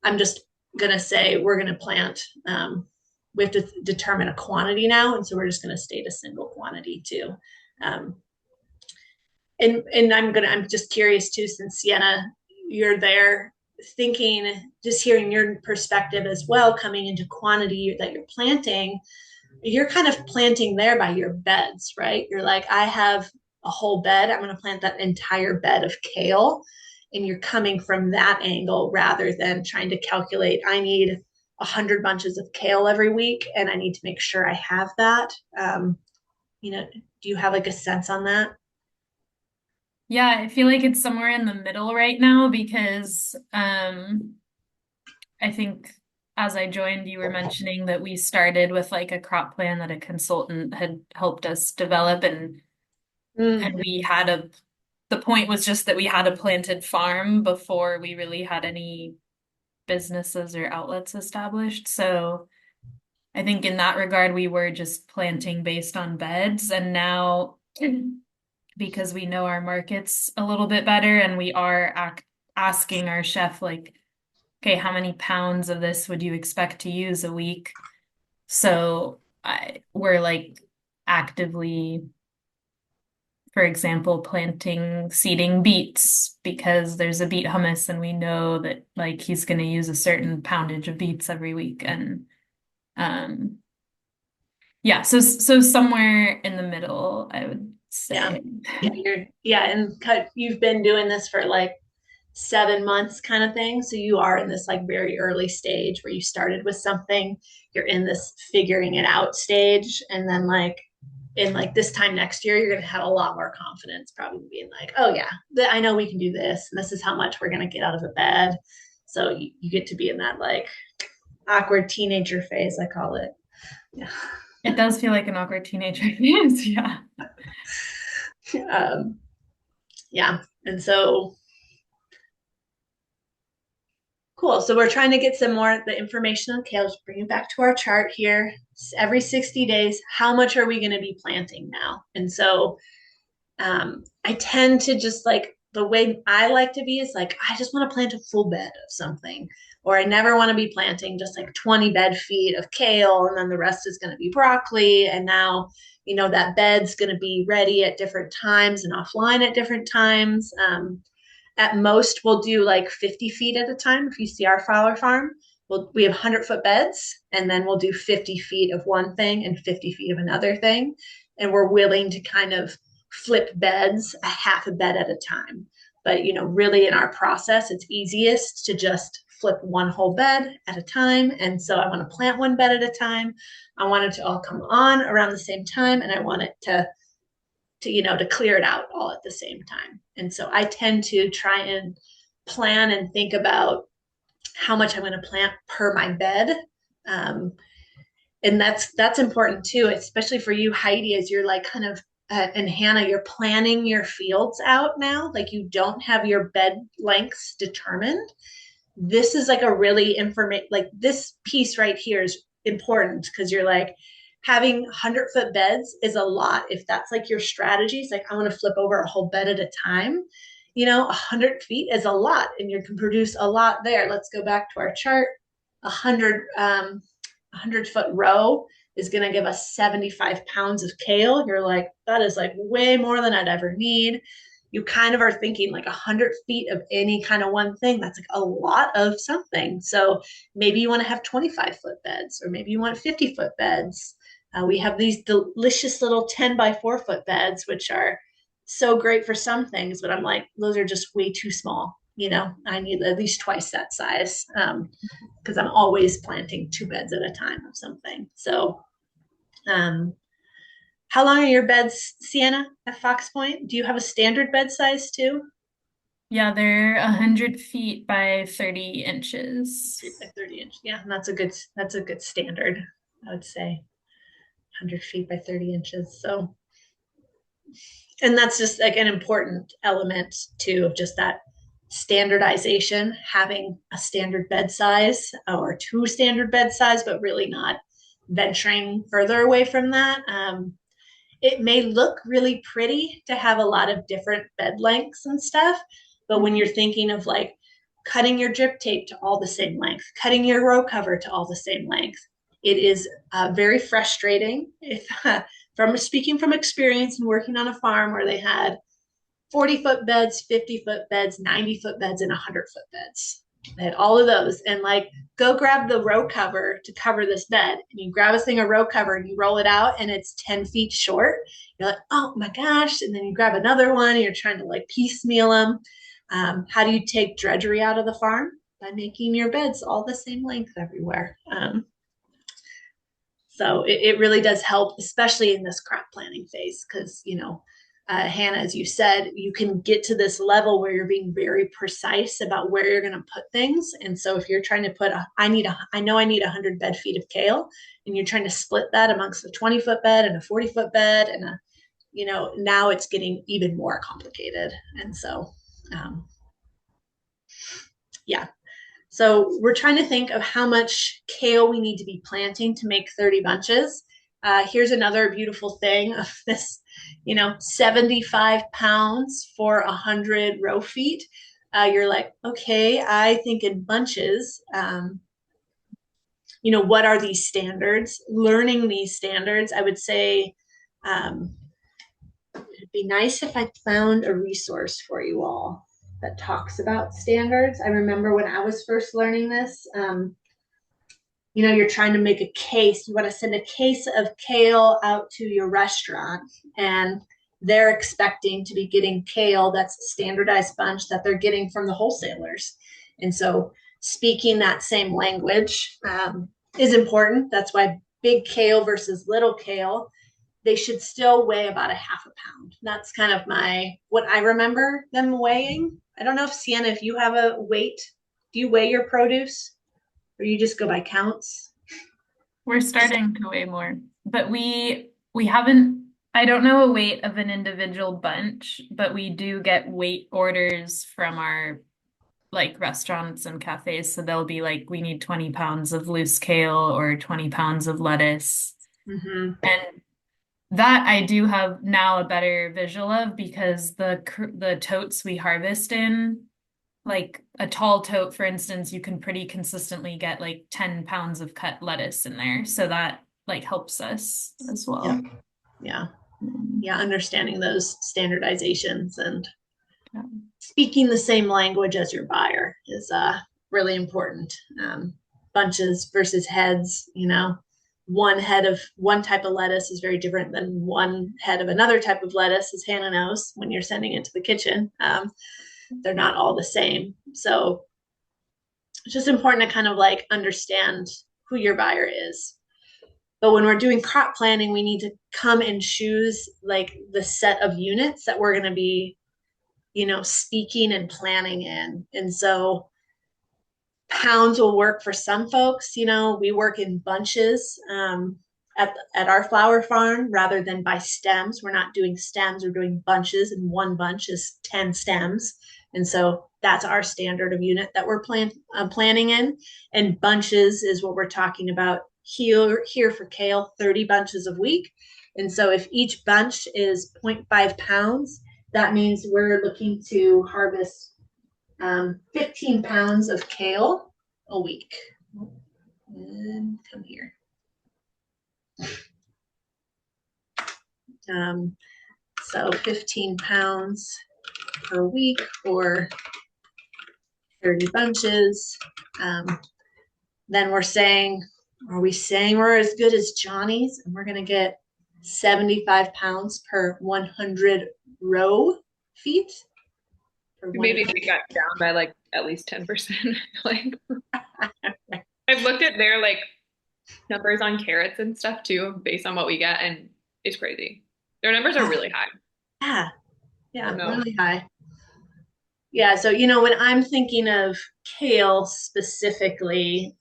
I'm just going to say we're going to plant, we have to determine a quantity now. And so we're just going to state a single quantity too. Um, and I'm just curious too, since Sienna, you're there thinking, just hearing your perspective as well, coming into quantity that you're planting, you're kind of planting there by your beds, right? You're like, I have a whole bed. I'm going to plant that entire bed of kale. And you're coming from that angle rather than trying to calculate, I need 100 bunches of kale every week and I need to make sure I have that. Do you have like a sense on that? Yeah, I feel like it's somewhere in the middle right now because I think as I joined, you were mentioning that we started with like a crop plan that a consultant had helped us develop, and we had the point was just that we had a planted farm before we really had any businesses or outlets established. So I think in that regard, we were just planting based on beds. And now, because we know our markets a little bit better and we are asking our chef, like, okay, how many pounds of this would you expect to use a week? So we're like actively, for example, planting seeding beets because there's a beet hummus and we know that like he's going to use a certain poundage of beets every week. And um yeah, so somewhere in the middle, I would Yeah. say. And you've been doing this for like 7 months kind of thing. So you are in this like very early stage where you started with something, you're in this figuring it out stage. And then like in like this time next year, you're going to have a lot more confidence, probably being like, oh yeah, I know we can do this. And this is how much we're going to get out of the bed. So you get to be in that like awkward teenager phase, I call it. Yeah. It does feel like an awkward teenager phase, yeah. Um, yeah. And so cool. So we're trying to get some more the information on kale. Just bring it back to our chart here. Every 60 days, how much are we going to be planting now? And so I tend to just like the way I like to be is like I just want to plant a full bed of something, or I never want to be planting just like 20 bed feet of kale and then the rest is going to be broccoli. And now, that bed's going to be ready at different times and offline at different times. At most, we'll do like 50 feet at a time. If you see our flower farm, we have 100-foot beds, and then we'll do 50 feet of one thing and 50 feet of another thing. And we're willing to kind of flip beds a half a bed at a time. But, really in our process, it's easiest to just flip one whole bed at a time. And so I want to plant one bed at a time. I want it to all come on around the same time, and I want it to clear it out all at the same time. And so I tend to try and plan and think about how much I'm going to plant per my bed. And that's important too, especially for you, Heidi, as you're like kind of and Hannah, you're planning your fields out now. Like you don't have your bed lengths determined. This is like a really like this piece right here is important because you're like having 100-foot beds is a lot. If that's like your strategy, it's like I want to flip over a whole bed at a time. 100 feet is a lot and you can produce a lot there. Let's go back to our chart. 100-foot row is going to give us 75 pounds of kale. You're like, that is like way more than I'd ever need. You kind of are thinking like 100 feet of any kind of one thing. That's like a lot of something. So maybe you want to have 25-foot beds, or maybe you want 50-foot beds. We have these delicious little 10 by 4 foot beds, which are so great for some things, but I'm like, those are just way too small. I need at least twice that size because I'm always planting 2 beds at a time of something. So, how long are your beds, Sienna, at Fox Point? Do you have a standard bed size too? Yeah, they're 100 feet by 30 inches. 30 inch. Yeah, and that's a good standard, I would say. 100 feet by 30 inches. So, and that's just like an important element too of just that standardization, having a standard bed size or 2 standard bed size, but really not venturing further away from that. It may look really pretty to have a lot of different bed lengths and stuff, but when you're thinking of like cutting your drip tape to all the same length, cutting your row cover to all the same length, it is very frustrating. If from speaking from experience and working on a farm where they had 40-foot beds, 50-foot beds, 90-foot beds, and 100-foot beds. They had all of those. And like, go grab the row cover to cover this bed. And you grab a thing of row cover and you roll it out and it's 10 feet short. You're like, oh my gosh. And then you grab another one and you're trying to like piecemeal them. How do you take drudgery out of the farm? By making your beds all the same length everywhere. So it really does help, especially in this crop planning phase, because, Hannah, as you said, you can get to this level where you're being very precise about where you're going to put things. And so if you're trying to put, I know I need 100 bed feet of kale, and you're trying to split that amongst a 20-foot bed and a 40-foot bed, and now it's getting even more complicated. And so, yeah. So we're trying to think of how much kale we need to be planting to make 30 bunches. Here's another beautiful thing of this, 75 pounds for 100 row feet. You're like, okay, I think in bunches. what are these standards? Learning these standards, I would say, it'd be nice if I found a resource for you all that talks about standards. I remember when I was first learning this, you're trying to make a case. You want to send a case of kale out to your restaurant, and they're expecting to be getting kale that's a standardized bunch that they're getting from the wholesalers. And so speaking that same language is important. That's why big kale versus little kale, they should still weigh about a half a pound. That's kind of what I remember them weighing. I don't know if Sienna, if you have a weight, do you weigh your produce or you just go by counts? We're starting to weigh more, but we haven't, I don't know a weight of an individual bunch, but we do get weight orders from our like restaurants and cafes. So they'll be like, we need 20 pounds of loose kale or 20 pounds of lettuce. Mm-hmm. And that I do have now a better visual of because the totes we harvest in, like a tall tote, for instance, you can pretty consistently get like 10 pounds of cut lettuce in there. So that like helps us as well. Yeah. Understanding those standardizations and speaking the same language as your buyer is really important. Bunches versus heads, one head of one type of lettuce is very different than one head of another type of lettuce, as Hannah knows when you're sending it to the kitchen. They're not all the same. So it's just important to kind of like understand who your buyer is. But when we're doing crop planning, we need to come and choose like the set of units that we're going to be, speaking and planning in. And so pounds will work for some folks. We work in bunches at our flower farm rather than by stems. We're not doing stems, we're doing bunches, and one bunch is 10 stems. And so that's our standard of unit that we're planning in. And bunches is what we're talking about here for kale, 30 bunches a week. And so if each bunch is 0.5 pounds, that means we're looking to harvest 15 pounds of kale a week. And come here. So 15 pounds per week or 30 bunches. Then are we saying we're as good as Johnny's and we're going to get 75 pounds per 100 row feet? Maybe we got down by like at least 10%. Like I've looked at their like numbers on carrots and stuff too, based on what we get, and it's crazy. Their numbers are really high. Yeah, really high. Yeah, so when I'm thinking of kale specifically,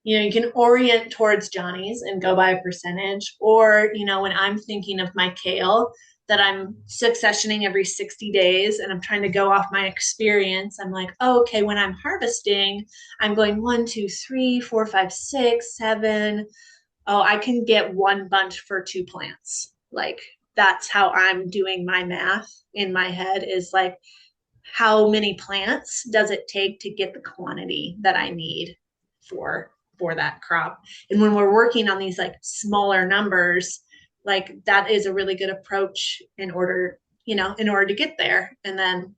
you can orient towards Johnny's and go by a percentage, or when I'm thinking of my kale that I'm successioning every 60 days and I'm trying to go off my experience, I'm like, oh, okay, when I'm harvesting, I'm going 1, 2, 3, 4, 5, 6, 7. Oh, I can get one bunch for 2 plants. Like that's how I'm doing my math in my head, is like, how many plants does it take to get the quantity that I need for that crop? And when we're working on these like smaller numbers, like that is a really good approach in order to get there. And then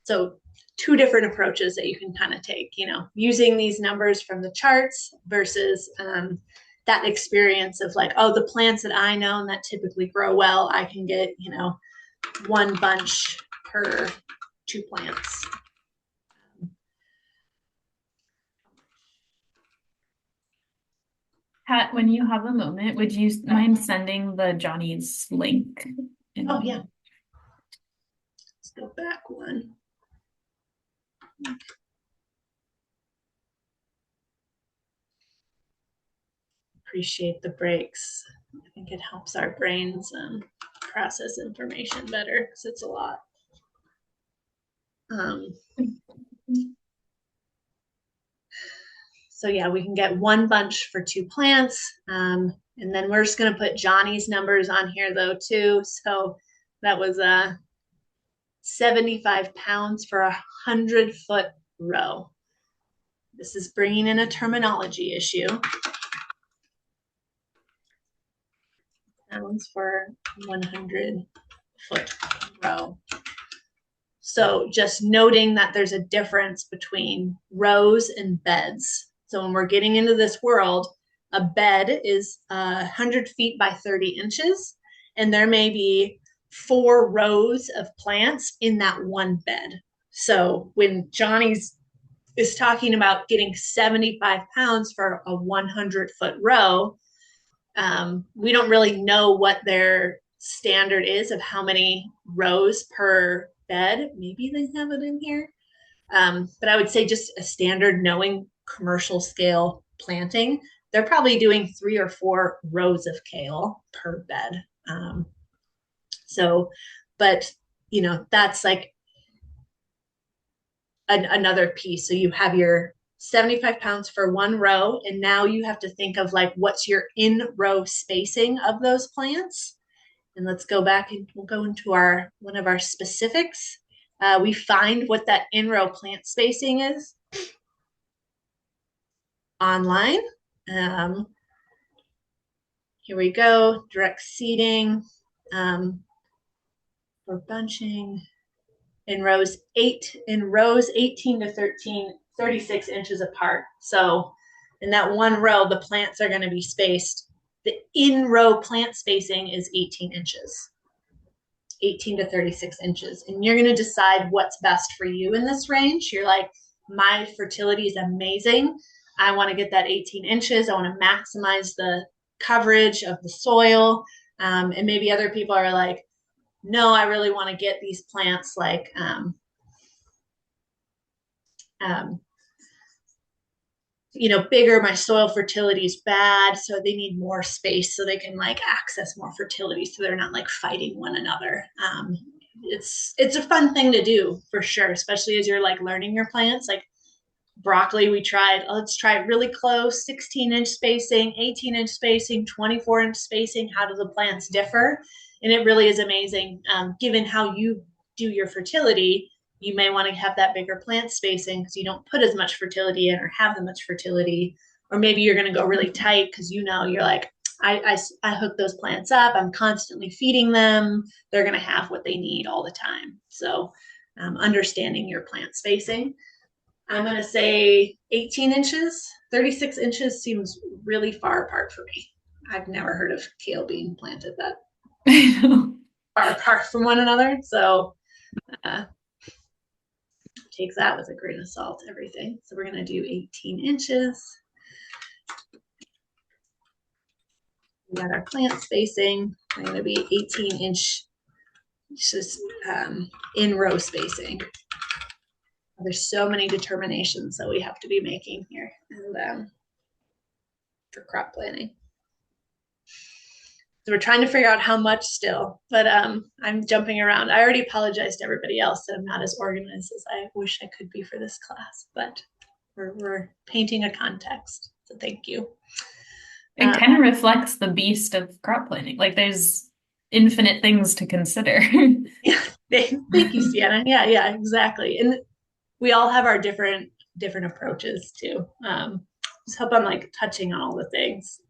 so 2 different approaches that you can kind of take, using these numbers from the charts versus that experience of like, oh, the plants that I know that typically grow well, I can get, 1 bunch per 2 plants. Pat, when you have a moment, would you mind sending the Johnny's link? Oh, yeah. Let's go back one. Appreciate the breaks. I think it helps our brains process information better because it's a lot. So yeah, we can get 1 bunch for 2 plants. And then we're just going to put Johnny's numbers on here though too. So that was 75 pounds for 100-foot row. this is bringing in a terminology issue. Pounds for 100-foot row. So just noting that there's a difference between rows and beds. So when we're getting into this world, a bed is 100 feet by 30 inches, and there may be 4 rows of plants in that one bed. So when Johnny's is talking about getting 75 pounds for a 100-foot row, we don't really know what their standard is of how many rows per bed. Maybe they have it in here. But I would say just a standard, knowing commercial scale planting, they're probably doing 3 or 4 rows of kale per bed. But you know, that's like another piece. So you have your 75 pounds for one row, and now you have to think of like, what's your in row spacing of those plants? And let's go back and we'll go into one of our specifics. We find what that in row plant spacing is online. Here we go, direct seeding for bunching in rows 18 to 36 inches apart. So in that one row, the plants are going to be spaced. The in row plant spacing is 18 inches, 18 to 36 inches. And you're going to decide what's best for you in this range. You're like, my fertility is amazing. I want to get that 18 inches. I want to maximize the coverage of the soil. And maybe other people are like, no, I really want to get these plants like, you know, bigger. My soil fertility is bad, so they need more space so they can like access more fertility, so they're not like fighting one another. It's a fun thing to do for sure, especially as you're like learning your plants. Like broccoli, we tried, let's try it really close, 16-inch spacing, 18-inch spacing, 24-inch spacing. How do the plants differ? And it really is amazing. Given how you do your fertility, you may want to have that bigger plant spacing because you don't put as much fertility in or have that much fertility. Or maybe you're going to go really tight because you know, you're like, I hook those plants up. I'm constantly feeding them. They're going to have what they need all the time. So understanding your plant spacing. I'm going to say 18 inches. 36 inches seems really far apart for me. I've never heard of kale being planted that far apart from one another. So take that with a grain of salt, everything. So we're going to do 18 inches. We got our plant spacing. We're going to be 18 inches in row spacing. There's so many determinations that we have to be making here and for crop planning. So we're trying to figure out how much still, but I'm jumping around. I already apologized to everybody else that I'm not as organized as I wish I could be for this class, but we're painting a context. So thank you. It kind of reflects the beast of crop planning. Like there's infinite things to consider. Yeah, thank you, Sienna. Yeah, exactly. And we all have our different approaches too. Just hope I'm like touching on all the things.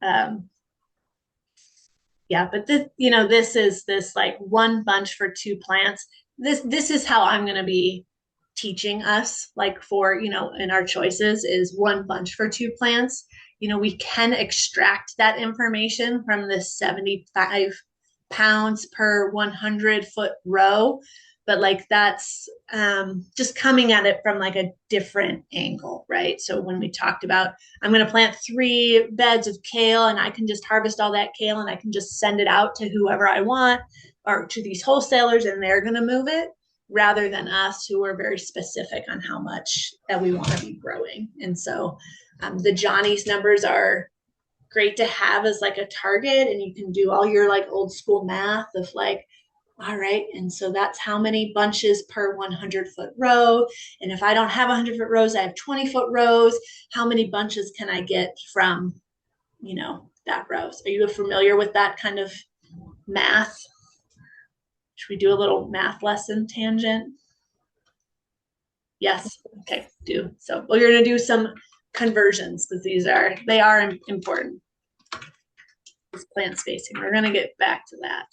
Yeah, but this is this like one bunch for 2 plants. This is how I'm going to be teaching us, like for, in our choices is one bunch for 2 plants. We can extract that information from this 75 pounds per 100-foot row, but like that's just coming at it from like a different angle, right? So when we talked about, I'm going to plant 3 beds of kale and I can just harvest all that kale and I can just send it out to whoever I want or to these wholesalers and they're going to move it, rather than us who are very specific on how much that we want to be growing. And so the Johnny's numbers are great to have as like a target, and you can do all your like old school math of like, all right, and so that's how many bunches per 100-foot row. And if I don't have 100-foot rows, I have 20-foot rows. How many bunches can I get from, that rows? Are you familiar with that kind of math? Should we do a little math lesson tangent? Yes. Okay, do. So we're going to do some conversions, because they are important. This plant spacing, we're gonna get back to that.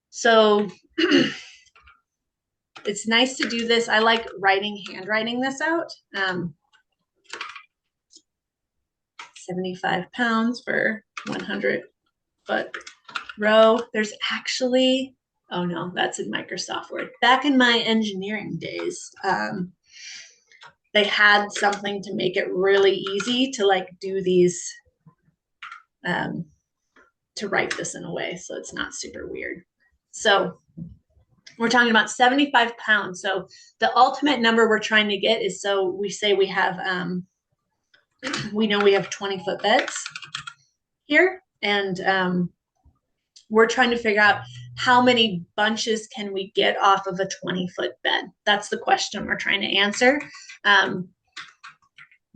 So it's nice to do this. I like handwriting this out. 75 pounds for 100 foot row. There's actually, oh no, that's in Microsoft Word. Back in my engineering days, they had something to make it really easy to like do these, to write this in a way so it's not super weird. So we're talking about 75 pounds. So the ultimate number we're trying to get is, so we say we have, we know we have 20-foot beds here, and we're trying to figure out how many bunches can we get off of a 20-foot bed. That's the question we're trying to answer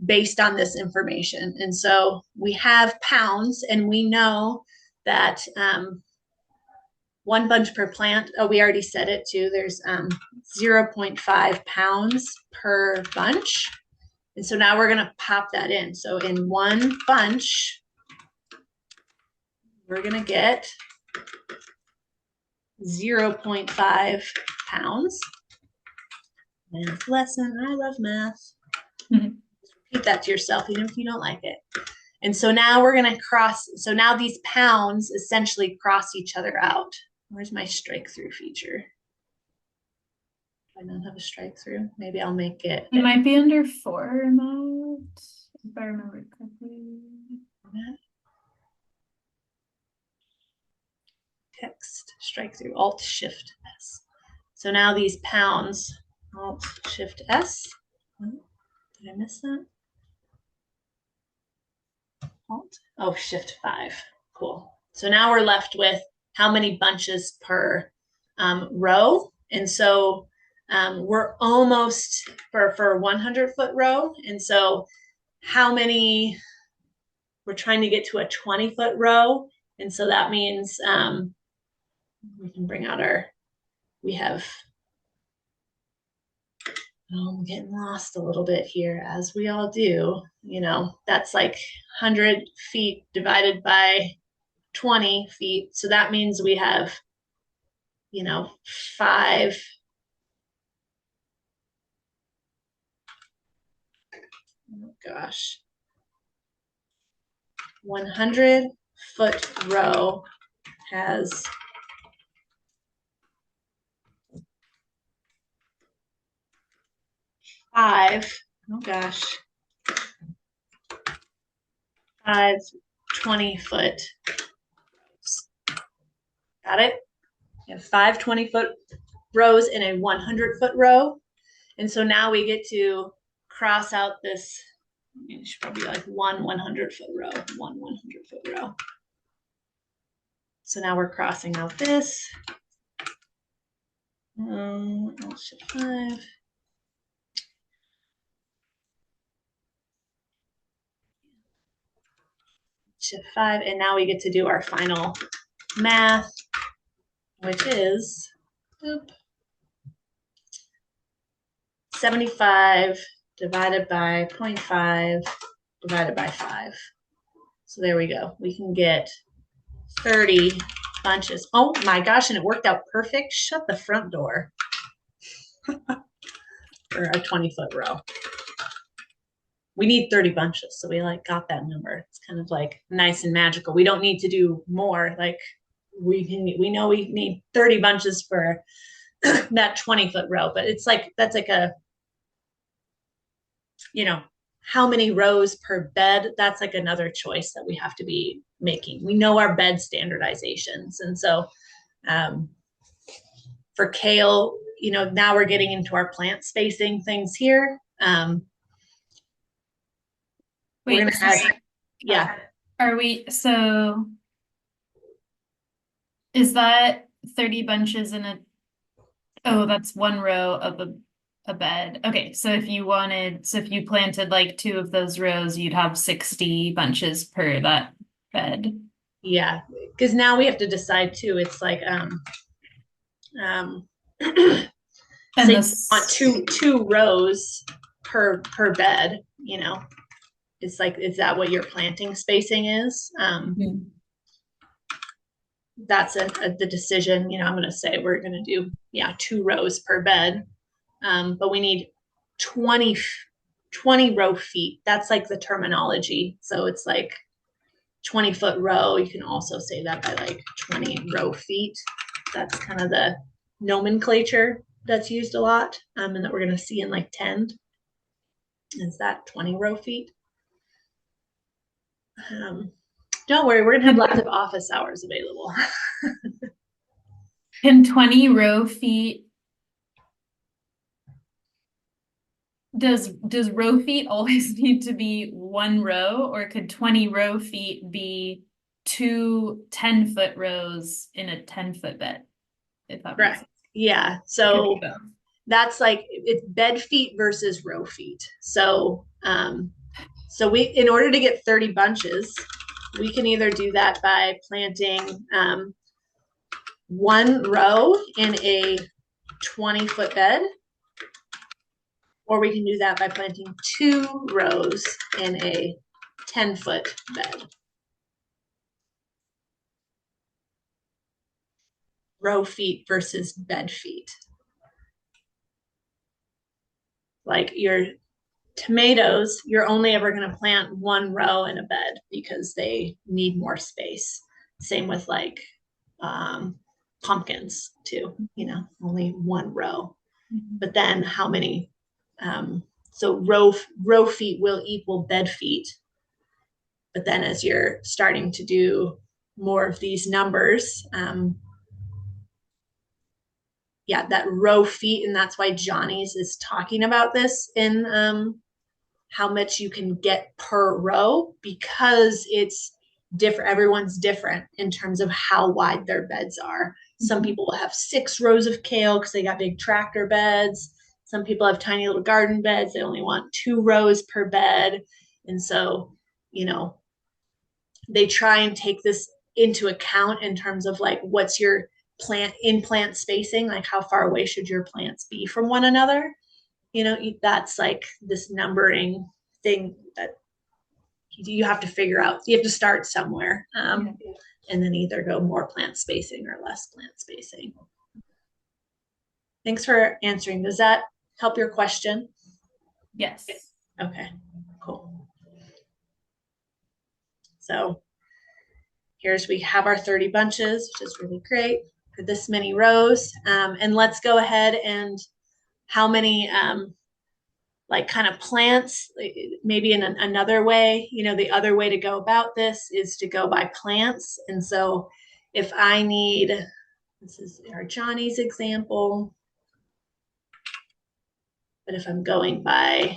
based on this information. And so we have pounds, and we know that 1 bunch per plant, oh, we already said it too, there's 0.5 pounds per bunch. And so now we're gonna pop that in. So in 1 bunch, we're gonna get 0.5 pounds. Math lesson, I love math. Repeat that to yourself, even if you don't like it. And so now we're gonna so now these pounds essentially cross each other out. Where's my strike through feature? I don't have a strike through. Maybe I'll make it. It might be under format, if I remember correctly. Text, strike through, Alt Shift S. So now these pounds, Alt Shift S. Did I miss that? Alt, oh, Shift 5. Cool. So now we're left with how many bunches per row. And so we're almost for a 100-foot row. And so how many, we're trying to get to a 20-foot row. And so that means we can bring out we have, I'm getting lost a little bit here, as we all do. You know, that's like 100 feet divided by 20 feet. So that means we have, you know, 5. Oh gosh. 100-foot row has 5, oh gosh, 5 20-foot rows. Got it? You have 5 20-foot rows in a 100-foot row. And so now we get to cross out this, it should probably be like 1 100-foot row, 1 100-foot row. So now we're crossing out this. I'll shift 5. Shift 5, and now we get to do our final math, which is 75 divided by 0.5 divided by 5. So there we go. We can get 30 bunches. Oh my gosh, and it worked out perfect. Shut the front door for a 20-foot row. We need 30 bunches, so we like got that number. It's kind of like nice and magical. We don't need to do more. Like we know we need 30 bunches for that 20-foot row, but it's like, that's like a, you know, how many rows per bed? That's like another choice that we have to be making. We know our bed standardizations. And so for kale, you know, now we're getting into our plant spacing things here. Wait, we're gonna add, yeah. Are we, so is that 30 bunches in a, oh, that's 1 row of a bed. Okay, so if you planted like 2 of those rows, you'd have 60 bunches per that bed. Yeah, because now we have to decide too. It's like And say you want two rows per bed, you know. It's like, is that what your planting spacing is? That's the decision, you know. I'm going to say we're going to do, 2 rows per bed. But we need 20 row feet. That's like the terminology. So it's like 20-foot row. You can also say that by like 20 row feet. That's kind of the nomenclature that's used a lot, and that we're going to see in like 10. Is that 20 row feet? Don't worry, we're going to have lots of office hours available. Can 20 row feet, does row feet always need to be 1 row, or could 20 row feet be 2 10-foot rows in a 10-foot bed? If that makes Right. sense. Yeah. It So could be both. that's like, it's bed feet versus row feet. So so we, in order to get 30 bunches, we can either do that by planting 1 row in a 20-foot bed, or we can do that by planting 2 rows in a 10-foot bed. Row feet versus bed feet. Like your tomatoes, you're only ever going to plant 1 row in a bed because they need more space. Same with like pumpkins too, you know, only 1 row. But then how many? So row feet will equal bed feet. But then as you're starting to do more of these numbers, that row feet, and that's why Johnny's is talking about this in how much you can get per row, because it's different. Everyone's different in terms of how wide their beds are. Some people will have 6 rows of kale because they got big tractor beds. Some people have tiny little garden beds. They only want 2 rows per bed. And so, you know, they try and take this into account in terms of like, what's your plant spacing? Like, how far away should your plants be from one another? You know, that's like this numbering thing that you have to figure out. You have to start somewhere, and then either go more plant spacing or less plant spacing. Thanks for answering. Does that help your question? Yes. Okay, cool. So we have our 30 bunches, which is really great for this many rows. And let's go ahead and how many like kind of plants, maybe in another way, you know, the other way to go about this is to go by plants. And so if I need, this is our Johnny's example, but if I'm going by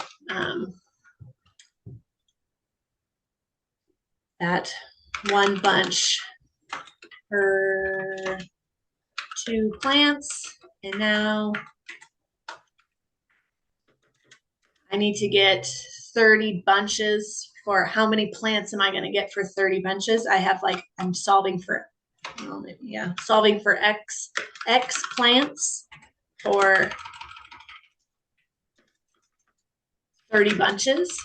that 1 bunch per 2 plants, and now I need to get 30 bunches. For how many plants am I going to get for 30 bunches? I have like, I'm solving for, solving for X plants for 30 bunches.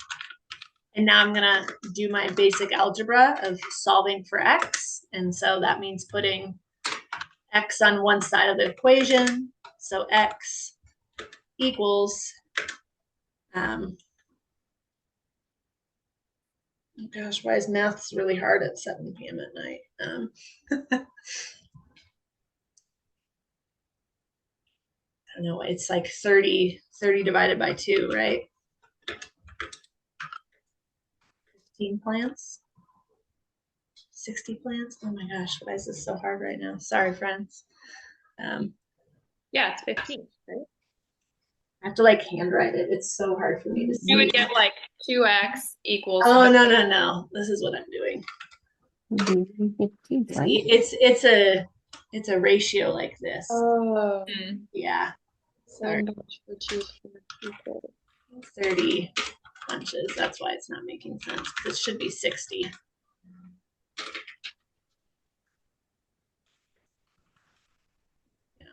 And now I'm going to do my basic algebra of solving for X. And so that means putting X on one side of the equation. So X equals, oh gosh, why is math really hard at 7 p.m. at night? I don't know, it's like 30 divided by 2, right? 15 plants? 60 plants? Oh my gosh, why is this so hard right now? Sorry, friends. Yeah, it's 15, right? I have to like handwrite it. It's so hard for me to see. You would get like 2x equals. Oh, no. This is what I'm doing. It's a ratio like this. Oh. Yeah. Sorry. 30 bunches. That's why it's not making sense. It should be 60. Yeah.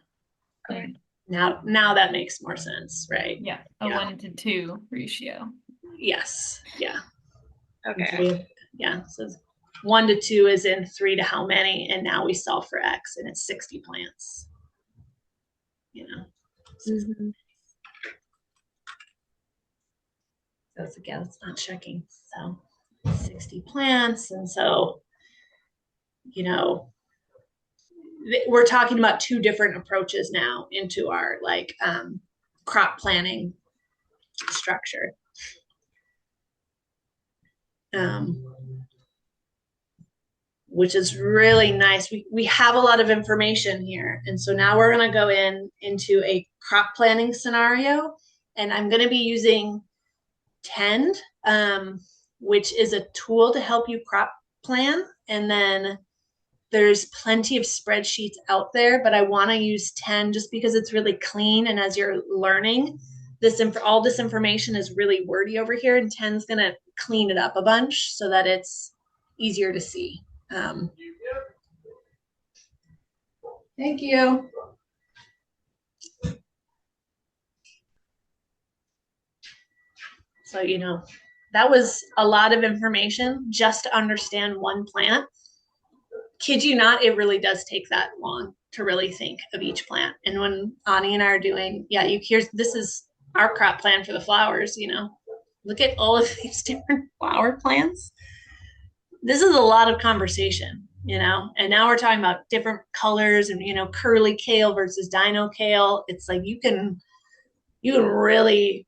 Okay. Now that makes more sense, right? Yeah, a Yeah. 1-to-2 ratio. Yes. Yeah. Okay. Yeah. So 1-to-2 is in 3 to how many, and now we solve for X, and it's 60 plants. You know. Mhm. So it's again, it's not checking. So 60 plants, and so we're talking about two different approaches now into our like crop planning structure. Um, which is really nice. We have a lot of information here. And so now we're going to go into a crop planning scenario. And I'm going to be using Tend, which is a tool to help you crop plan. And then there's plenty of spreadsheets out there, but I want to use Tend just because it's really clean. And as you're learning, all this information is really wordy over here, and Tend's going to clean it up a bunch so that it's easier to see. Thank you. So, that was a lot of information just to understand one plant. Kid you not, it really does take that long to really think of each plant. And when Ani and I are doing, this is our crop plan for the flowers, look at all of these different flower plants. This is a lot of conversation, and now we're talking about different colors and, curly kale versus dino kale. It's like you can really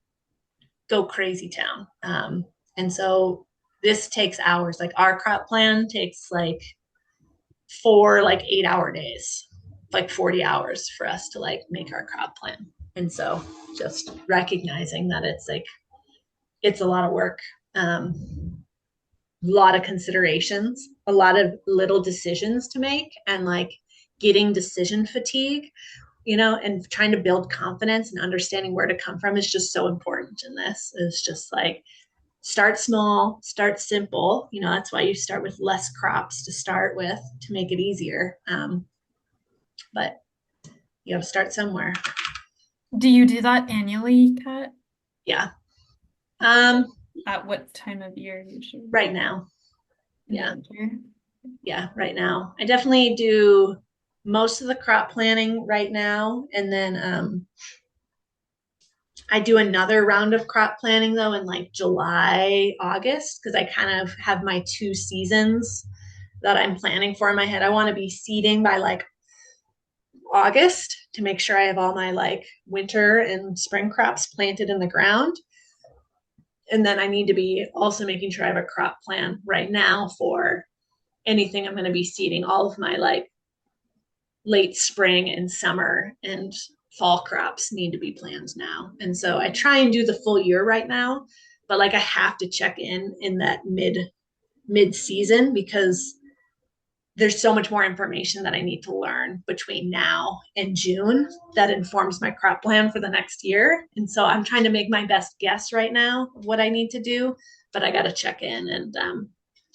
go crazy town. And so this takes hours. Like our crop plan takes like 4 like 8-hour days, like 40 hours for us to like make our crop plan. And so just recognizing that it's a lot of work, a lot of considerations, a lot of little decisions to make, and like getting decision fatigue, and trying to build confidence and understanding where to come from is just so important in this. It's just like start small, start simple. That's why you start with less crops to start with to make it easier. But you have to start somewhere. Do you do that annually, Kat? Yeah. At what time of year usually? Right now. Yeah. Winter? Yeah, right now. I definitely do most of the crop planning right now. And then I do another round of crop planning though in like July, August, because I kind of have my 2 seasons that I'm planning for in my head. I want to be seeding by like August to make sure I have all my like winter and spring crops planted in the ground. And then I need to be also making sure I have a crop plan right now for anything I'm going to be seeding. All of my like late spring and summer and fall crops need to be planned now. And so I try and do the full year right now, but like I have to check in that mid season because there's so much more information that I need to learn between now and June that informs my crop plan for the next year. And so I'm trying to make my best guess right now of what I need to do, but I got to check in and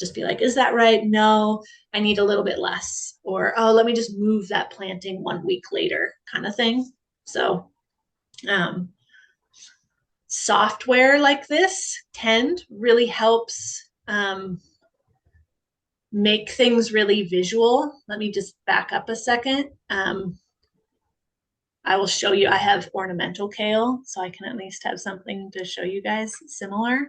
just be like, is that right? No, I need a little bit less. Or, oh, let me just move that planting 1 week later kind of thing. So software like this, Tend, really helps make things really visual. Let me just back up a second. I will show you, I have ornamental kale, so I can at least have something to show you guys similar.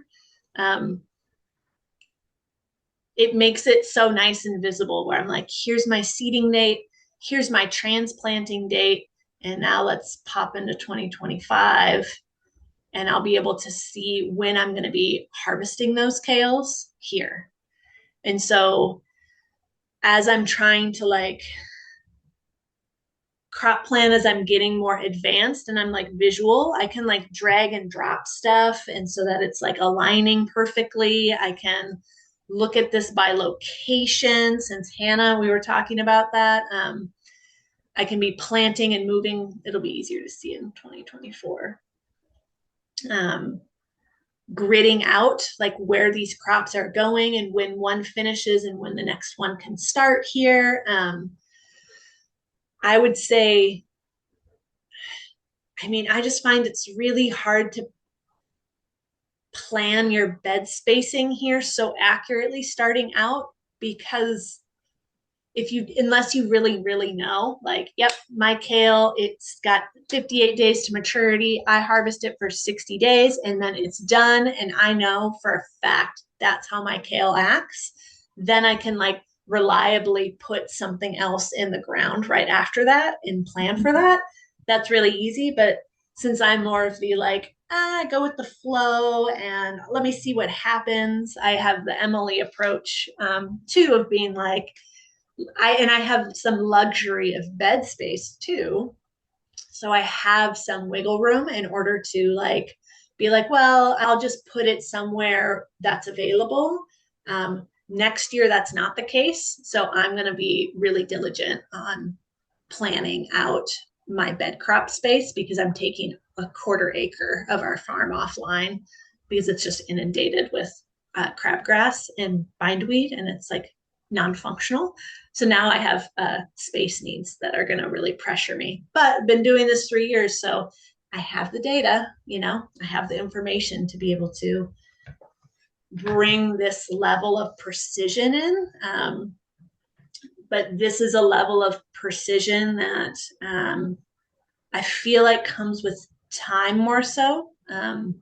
It makes it so nice and visible where I'm like, here's my seeding date, here's my transplanting date, and now let's pop into 2025 and I'll be able to see when I'm going to be harvesting those kales here. And so as I'm trying to like crop plan, as I'm getting more advanced and I'm like visual, I can like drag and drop stuff. And so that it's like aligning perfectly. I can look at this by location. Since Hannah, we were talking about that. I can be planting and moving. It'll be easier to see in 2024. Gridding out like where these crops are going and when one finishes and when the next one can start here. I would say I mean, I just find it's really hard to plan your bed spacing here so accurately starting out, because if you, unless you really know, like, yep, my kale, it's got 58 days to maturity, I harvest it for 60 days and then it's done, and I know for a fact that's how my kale acts, then I can like reliably put something else in the ground right after that and plan for that. That's really easy. But since I'm more of the like, go with the flow and let me see what happens, I have the Emily approach, too, of being like, I have some luxury of bed space too. So I have some wiggle room in order to like be like, well, I'll just put it somewhere that's available. Next year, that's not the case. So I'm going to be really diligent on planning out my bed crop space, because I'm taking a quarter acre of our farm offline because it's just inundated with crabgrass and bindweed, and it's like non-functional. So now I have space needs that are going to really pressure me. But I've been doing this 3 years, so I have the data, I have the information to be able to bring this level of precision in. But this is a level of precision that I feel like comes with time more so. And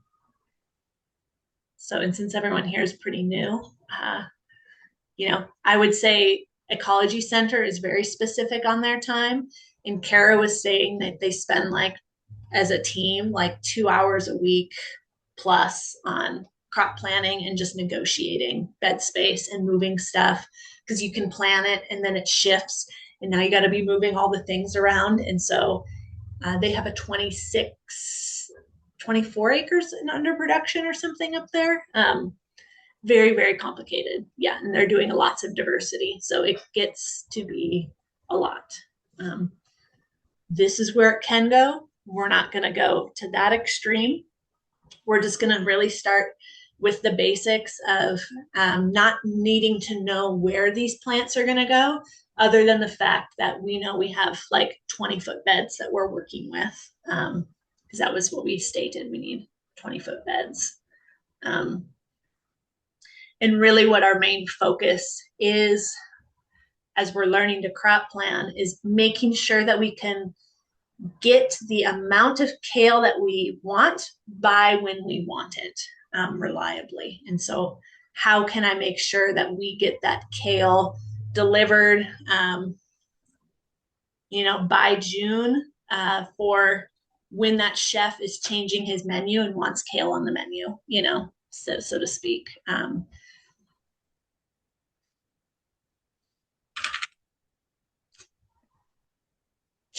since everyone here is pretty new, I would say Ecology Center is very specific on their time. And Kara was saying that they spend like, as a team, like 2 hours a week plus on crop planning and just negotiating bed space and moving stuff, because you can plan it and then it shifts. And now you got to be moving all the things around. And so they have a 24 acres in under production or something up there. Very, very complicated. Yeah. And they're doing lots of diversity. So it gets to be a lot. This is where it can go. We're not going to go to that extreme. We're just going to really start with the basics of not needing to know where these plants are going to go, other than the fact that we know we have like 20-foot beds that we're working with, because that was what we stated. We need 20-foot beds. And really what our main focus is as we're learning to crop plan is making sure that we can get the amount of kale that we want by when we want it, reliably. And so how can I make sure that we get that kale delivered, by June, for when that chef is changing his menu and wants kale on the menu, so to speak.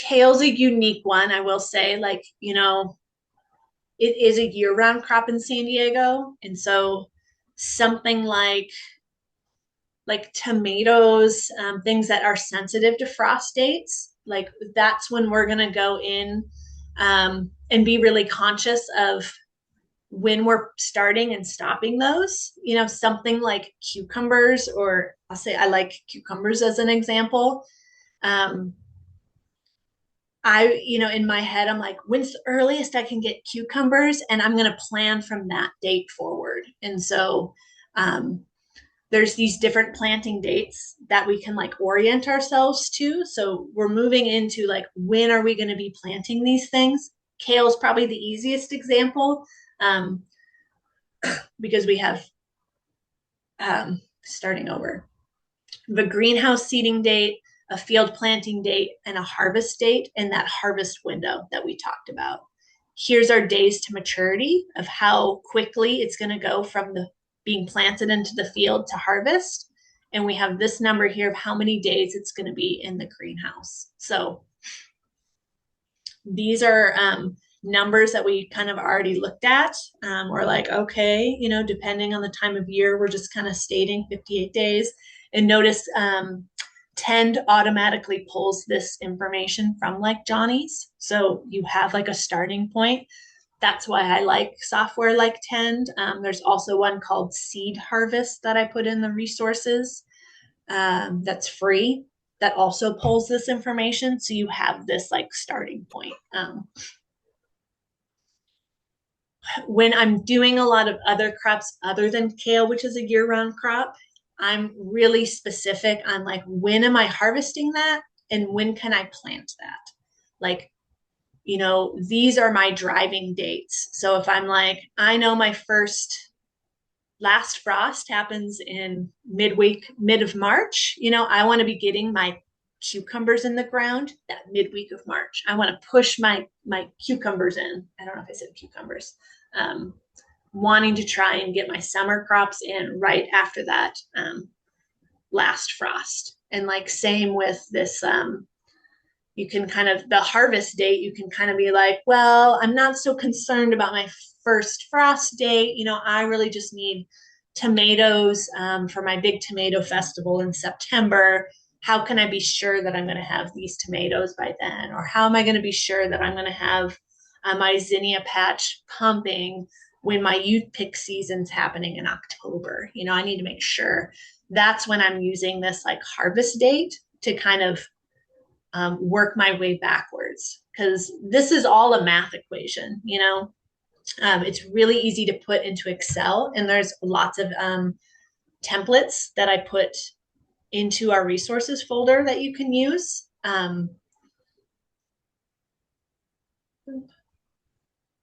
Kale's a unique one, I will say. Like, it is a year-round crop in San Diego, and so something like tomatoes, things that are sensitive to frost dates, like that's when we're going to go in, and be really conscious of when we're starting and stopping those. Something like cucumbers, or I'll say I like cucumbers as an example. In my head, I'm like, when's the earliest I can get cucumbers? And I'm going to plan from that date forward. And so there's these different planting dates that we can like orient ourselves to. So we're moving into like, when are we going to be planting these things? Kale is probably the easiest example, because we have, starting over, the greenhouse seeding date, a field planting date, and a harvest date, and that harvest window that we talked about. Here's our days to maturity of how quickly it's going to go from the being planted into the field to harvest. And we have this number here of how many days it's going to be in the greenhouse. So these are numbers that we kind of already looked at. We're like, okay, depending on the time of year, we're just kind of stating 58 days. And notice Tend automatically pulls this information from like Johnny's. So you have like a starting point. That's why I like software like Tend. There's also one called Seed Harvest that I put in the resources, that's free, that also pulls this information. So you have this like starting point. when I'm doing a lot of other crops other than kale, which is a year-round crop, I'm really specific on like when am I harvesting that and when can I plant that? Like, these are my driving dates. So if I'm like, I know my last frost happens in mid of March, I want to be getting my cucumbers in the ground that midweek of March. I want to push my cucumbers in. I don't know if I said cucumbers. Wanting to try and get my summer crops in right after that last frost. And like same with this, you can kind of, the harvest date, you can kind of be like, well, I'm not so concerned about my first frost date. I really just need tomatoes for my big tomato festival in September. How can I be sure that I'm going to have these tomatoes by then? Or how am I going to be sure that I'm going to have my zinnia patch pumping when my youth pick season's happening in October? I need to make sure. That's when I'm using this like harvest date to kind of work my way backwards, because this is all a math equation. It's really easy to put into Excel, and there's lots of templates that I put into our resources folder that you can use.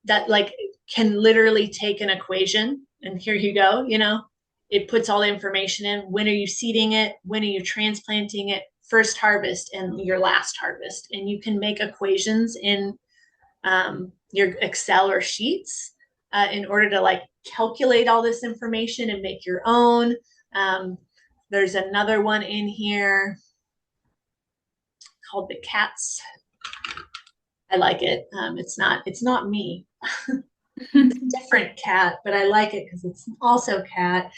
That like can literally take an equation and here you go, it puts all the information in. When are you seeding it? When are you transplanting it? First harvest and your last harvest. And you can make equations in your Excel or sheets in order to like calculate all this information and make your own. There's another one in here called the cats. I like it. It's not me. It's a different cat, but I like it because it's also Cat.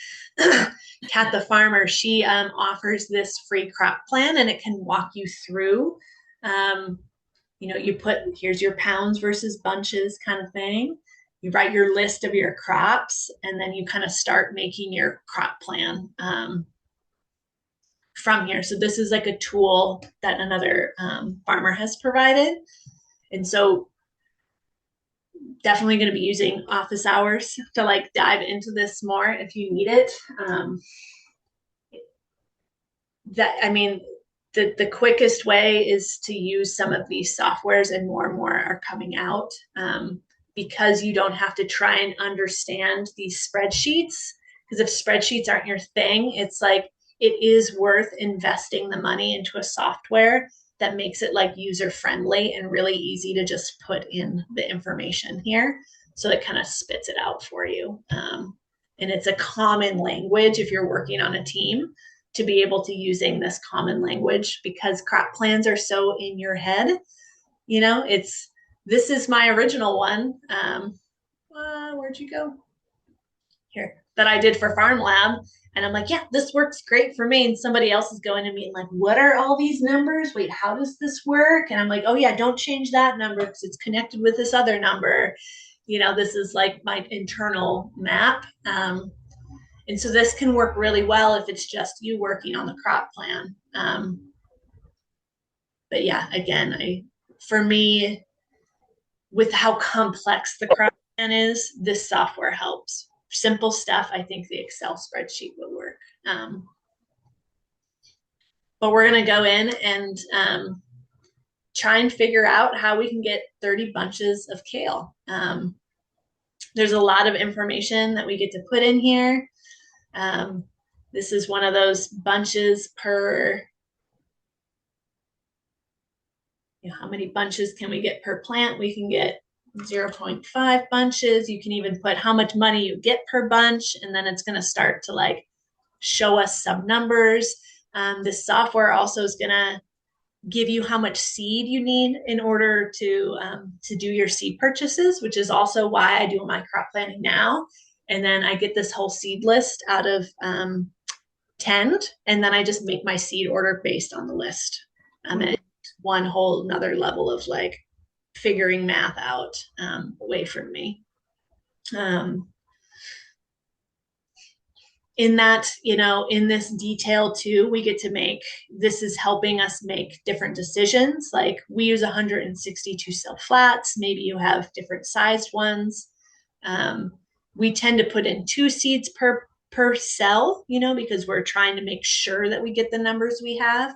Cat the farmer, she offers this free crop plan, and it can walk you through. You put, here's your pounds versus bunches kind of thing. You write your list of your crops, and then you kind of start making your crop plan from here. So this is like a tool that another farmer has provided. And so definitely going to be using office hours to like dive into this more if you need it. The quickest way is to use some of these softwares, and more are coming out because you don't have to try and understand these spreadsheets. Because if spreadsheets aren't your thing, it's like it is worth investing the money into a software that makes it like user friendly and really easy to just put in the information here. So it kind of spits it out for you. And it's a common language if you're working on a team to be able to using this common language, because crop plans are so in your head. This is my original one. Where'd you go? Here, that I did for Farm Lab. And I'm like, yeah, this works great for me. And somebody else is going to me and like, what are all these numbers? Wait, how does this work? And I'm like, oh yeah, don't change that number because it's connected with this other number. This is like my internal map. And so this can work really well if it's just you working on the crop plan. But yeah, again, for me, with how complex the crop plan is, this software helps. Simple stuff, I think the Excel spreadsheet would work. But we're going to go in and try and figure out how we can get 30 bunches of kale. There's a lot of information that we get to put in here. This is one of those bunches per, how many bunches can we get per plant? We can get 0.5 bunches. You can even put how much money you get per bunch, and then it's going to start to like show us some numbers. This software also is going to give you how much seed you need in order to do your seed purchases, which is also why I do my crop planning now. And then I get this whole seed list out of Tend, and then I just make my seed order based on the list. And it's one whole another level of like figuring math out away from me. In that, in this detail too, we get to this is helping us make different decisions. Like we use 162 cell flats. Maybe you have different sized ones. We tend to put in 2 seeds per cell, because we're trying to make sure that we get the numbers we have.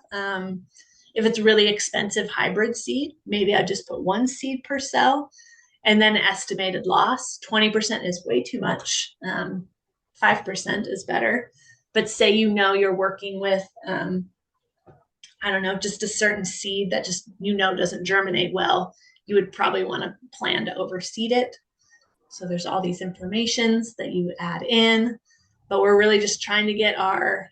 If it's really expensive hybrid seed, maybe I just put 1 seed per cell. And then estimated loss, 20% is way too much. 5% is better. But say you're working with, I don't know, just a certain seed that just doesn't germinate well, you would probably want to plan to overseed it. So there's all these informations that you add in, but we're really just trying to get our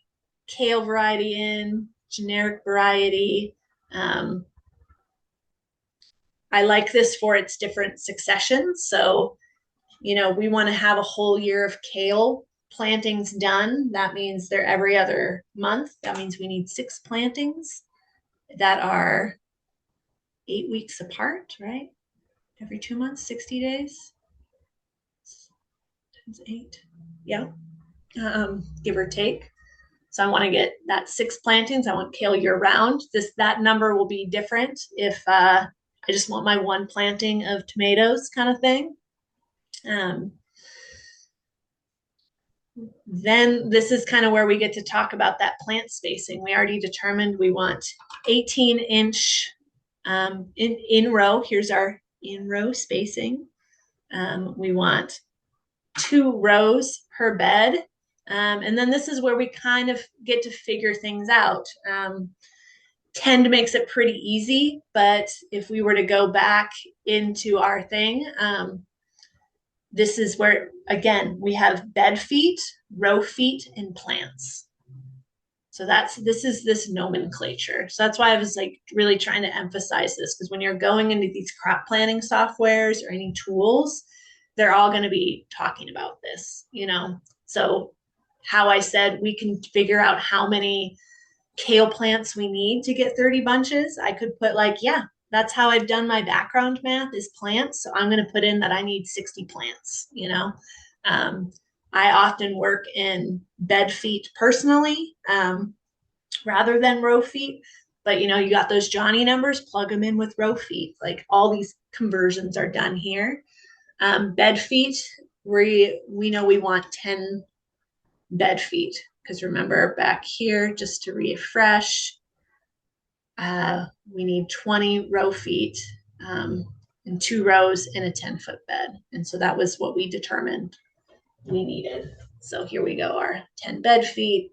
kale variety in, generic variety. I like this for its different successions. So, we want to have a whole year of kale plantings done. That means they're every other month. That means we need 6 plantings that are 8 weeks apart, right? Every 2 months, 60 days. Times 8. Yeah. Give or take. So I want to get that 6 plantings. I want kale year round. That number will be different if I just want my 1 planting of tomatoes kind of thing. Then this is kind of where we get to talk about that plant spacing. We already determined we want 18-inch in row. Here's our in row spacing. We want 2 rows per bed. And then this is where we kind of get to figure things out. 10 makes it pretty easy, but if we were to go back into our thing, this is where, again, we have bed feet, row feet, and plants. So this is this nomenclature. So that's why I was like really trying to emphasize this, because when you're going into these crop planning softwares or any tools, they're all going to be talking about this, So how I said we can figure out how many kale plants we need to get 30 bunches, I could put that's how I've done my background math is plants. So I'm going to put in that I need 60 plants, I often work in bed feet personally, rather than row feet. But you got those Johnny numbers, plug them in with row feet. Like all these conversions are done here. Bed feet, we know we want 10 bed feet, because remember back here, just to refresh, we need 20 row feet, and 2 rows in a 10-foot bed. And so that was what we determined we needed. So here we go, our 10 bed feet.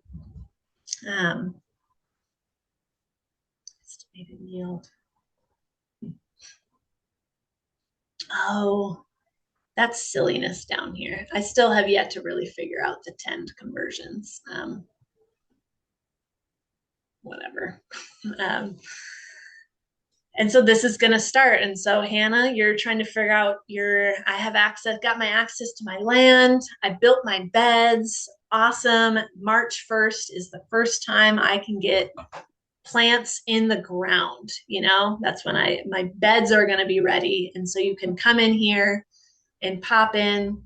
Estimated yield. Oh, that's silliness down here. I still have yet to really figure out the 10 conversions. Whatever. And so this is going to start. And so Hannah, you're trying to figure out got my access to my land. I built my beds. Awesome. March 1st is the first time I can get plants in the ground. That's when my beds are going to be ready. And so you can come in here and pop in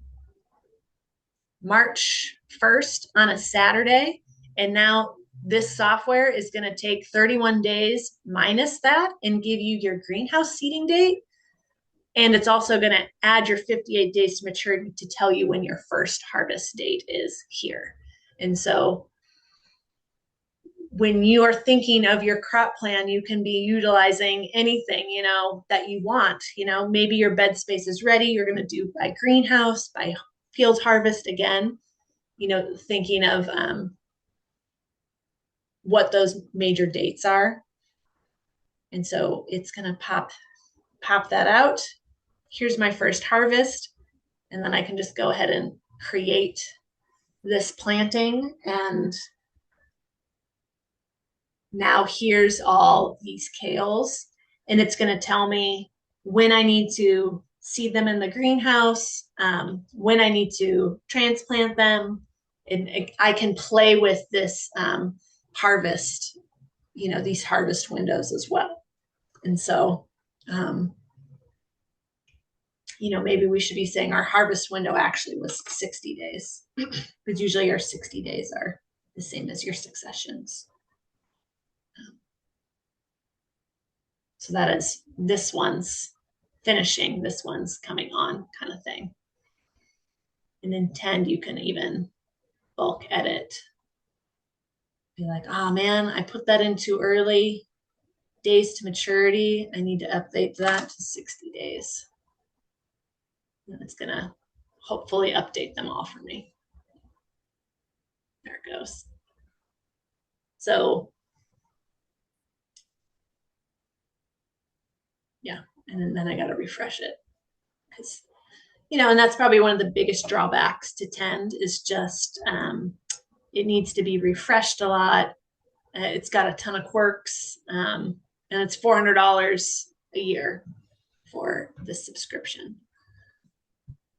March 1st on a Saturday. And now this software is going to take 31 days minus that and give you your greenhouse seeding date. And it's also going to add your 58 days to maturity to tell you when your first harvest date is here. And so when you are thinking of your crop plan, you can be utilizing anything, that you want. Maybe your bed space is ready. You're going to do by greenhouse, by field harvest again, thinking of what those major dates are. And so it's going to pop that out. Here's my first harvest. And then I can just go ahead and create this planting. And now here's all these kales. And it's going to tell me when I need to seed them in the greenhouse, when I need to transplant them. And I can play with this harvest, these harvest windows as well. And so, maybe we should be saying our harvest window actually was 60 days, because usually your 60 days are the same as your successions. So that is this one's finishing, this one's coming on kind of thing. And in Tend, you can even bulk edit. Be like, oh man, I put that in too early. Days to maturity. I need to update that to 60 days. And it's gonna hopefully update them all for me. There it goes. So yeah, and then I got to refresh it because and that's probably one of the biggest drawbacks to Tend is just it needs to be refreshed a lot. It's got a ton of quirks, and it's $400 a year for this subscription.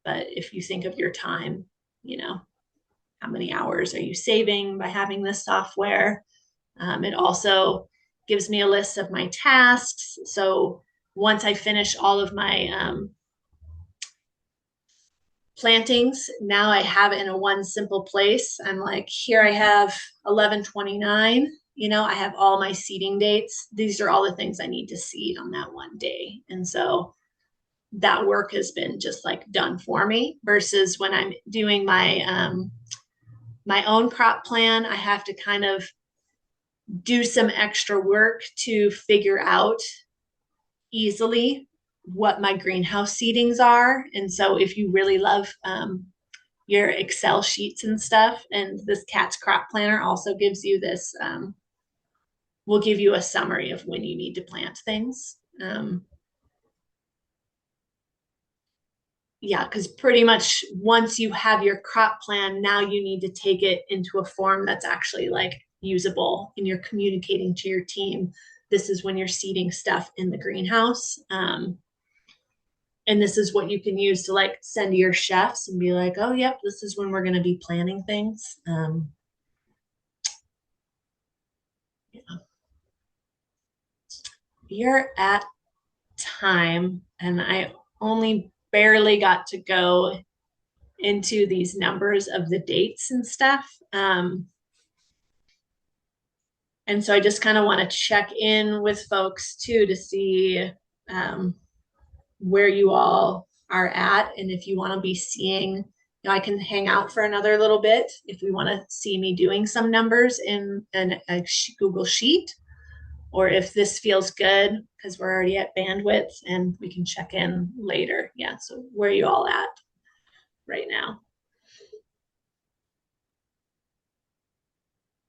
But if you think of your time, how many hours are you saving by having this software? It also gives me a list of my tasks. So once I finish all of my plantings, now I have it in a one simple place. I'm like, here I have 11/29. I have all my seeding dates. These are all the things I need to seed on that one day. And so that work has been just like done for me versus when I'm doing my own crop plan, I have to kind of do some extra work to figure out easily what my greenhouse seedings are. And so if you really love your Excel sheets and stuff, and this Cat's Crop Planner also gives you this, will give you a summary of when you need to plant things. Yeah, because pretty much once you have your crop plan, now you need to take it into a form that's actually like usable and you're communicating to your team. This is when you're seeding stuff in the greenhouse. And this is what you can use to like send to your chefs and be like, oh, yep, this is when we're going to be planning things. Yeah. You're at time, and I only barely got to go into these numbers of the dates and stuff. And so I just kind of want to check in with folks too to see where you all are at. And if you want to be seeing, I can hang out for another little bit if we want to see me doing some numbers in a Google Sheet, or if this feels good because we're already at bandwidth and we can check in later. Yeah. So where are you all at right now?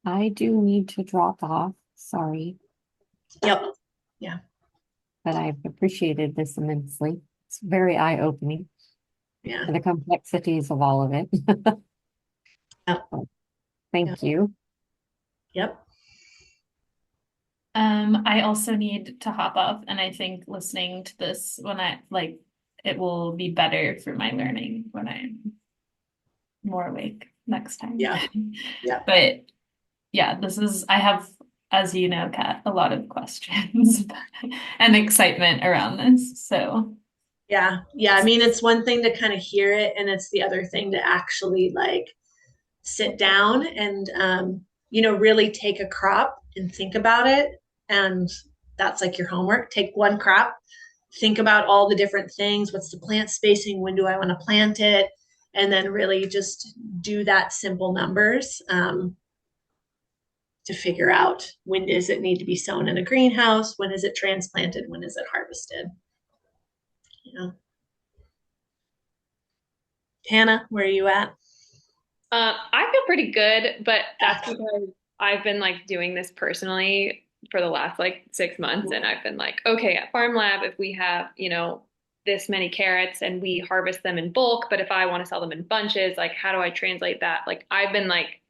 I do need to drop off. Sorry, Yep. Yeah. but I've appreciated this immensely. It's very eye-opening Yeah. for the complexities of all of it. Yep. Thank you. Yep. I also need to hop off, and I think listening to this when it will be better for my learning when I'm more awake next time. Yeah. Yeah. But yeah, I have, as you know, Kat, a lot of questions and excitement around this. So yeah. I mean, it's one thing to kind of hear it, and it's the other thing to actually like sit down and really take a crop and think about it. And that's like your homework. Take one crop, think about all the different things. What's the plant spacing? When do I want to plant it? And then really just do that simple numbers to figure out when does it need to be sown in a greenhouse? When is it transplanted? When is it harvested? Hannah, where are you at? I feel pretty good, but that's because I've been like doing this personally for the last like 6 months, and I've been like, okay, at Farm Lab, if we have, this many carrots and we harvest them in bulk, but if I want to sell them in bunches, like how do I translate that? Like I've been like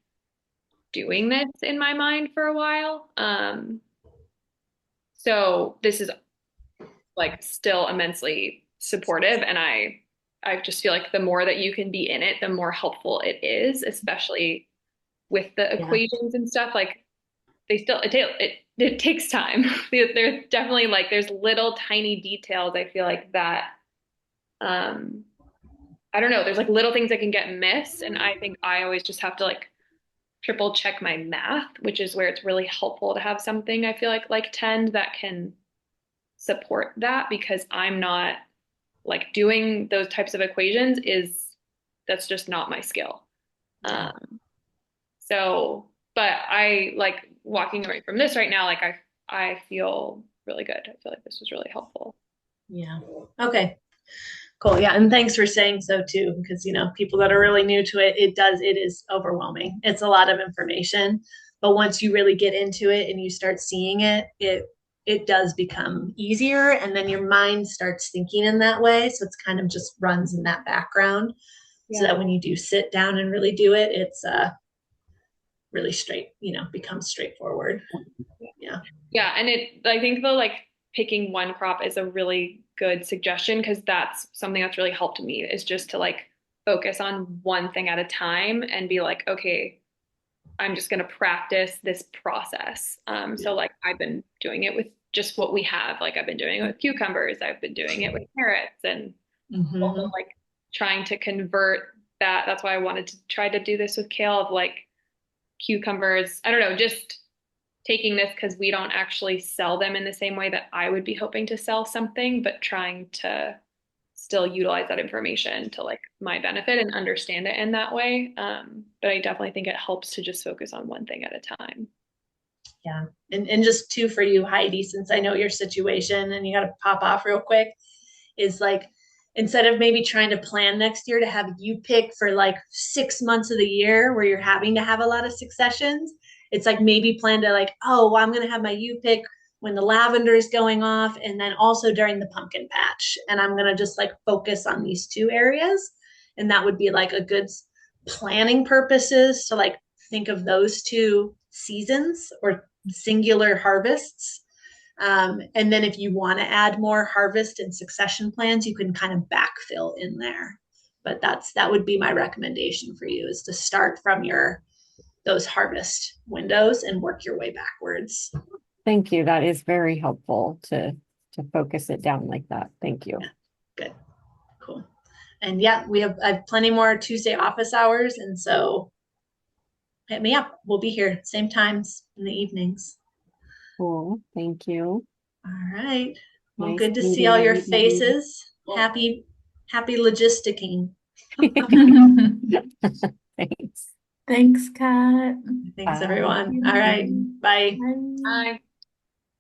doing this in my mind for a while. So this is like still immensely supportive, and I just feel like the more that you can be in it, the more helpful it is, especially with the equations and stuff. Like it takes time. There's definitely like there's little tiny details I feel like that I don't know, there's like little things that can get missed, and I think I always just have to like triple check my math, which is where it's really helpful to have something I feel like Tend that can support that, because I'm not like doing those types of equations is that's just not my skill. Yeah. So, but I like walking away from this right now, like I feel really good. I feel like this was really helpful. Yeah. Okay. Cool. Yeah. And thanks for saying so too, because, people that are really new to it, it is overwhelming. It's a lot of information, but once you really get into it and you start seeing it, it does become easier. And then your mind starts thinking in that way. So it's kind of just runs in that background so that when you do sit down and really do it, it's really straight, becomes straightforward. Yeah. Yeah, and I think the like picking one crop is a really good suggestion because that's something that's really helped me is just to like focus on one thing at a time and be like, okay, I'm just going to practice this process. So like I've been doing it with just what we have. Like I've been doing it with cucumbers, I've been doing it with carrots, and also like trying to convert that. That's why I wanted to try to do this with kale of like cucumbers. I don't know, just taking this because we don't actually sell them in the same way that I would be hoping to sell something, but trying to still utilize that information to like my benefit and understand it in that way. But I definitely think it helps to just focus on one thing at a time. Yeah. And just two for you, Heidi, since I know your situation and you got to pop off real quick, is like, instead of maybe trying to plan next year to have you pick for like 6 months of the year where you're having to have a lot of successions, it's like maybe plan to like, oh, well, I'm going to have my you pick when the lavender is going off and then also during the pumpkin patch. And I'm going to just like focus on these two areas. And that would be like a good planning purposes to like think of those two seasons or singular harvests. And then if you want to add more harvest and succession plans, you can kind of backfill in there. But that would be my recommendation for you is to start from those harvest windows and work your way backwards. Thank you. That is very helpful to focus it down like that. Thank you. Yeah, good. Cool. And yeah, I have plenty more Tuesday office hours. And so hit me up. We'll be here same times in the evenings. Cool. Thank you. All right. Well, Nice good to see meeting all your everybody. faces. Happy logisticking. Thanks. Thanks, Kat. Thanks, Bye. everyone. All right. Bye. Bye. Bye.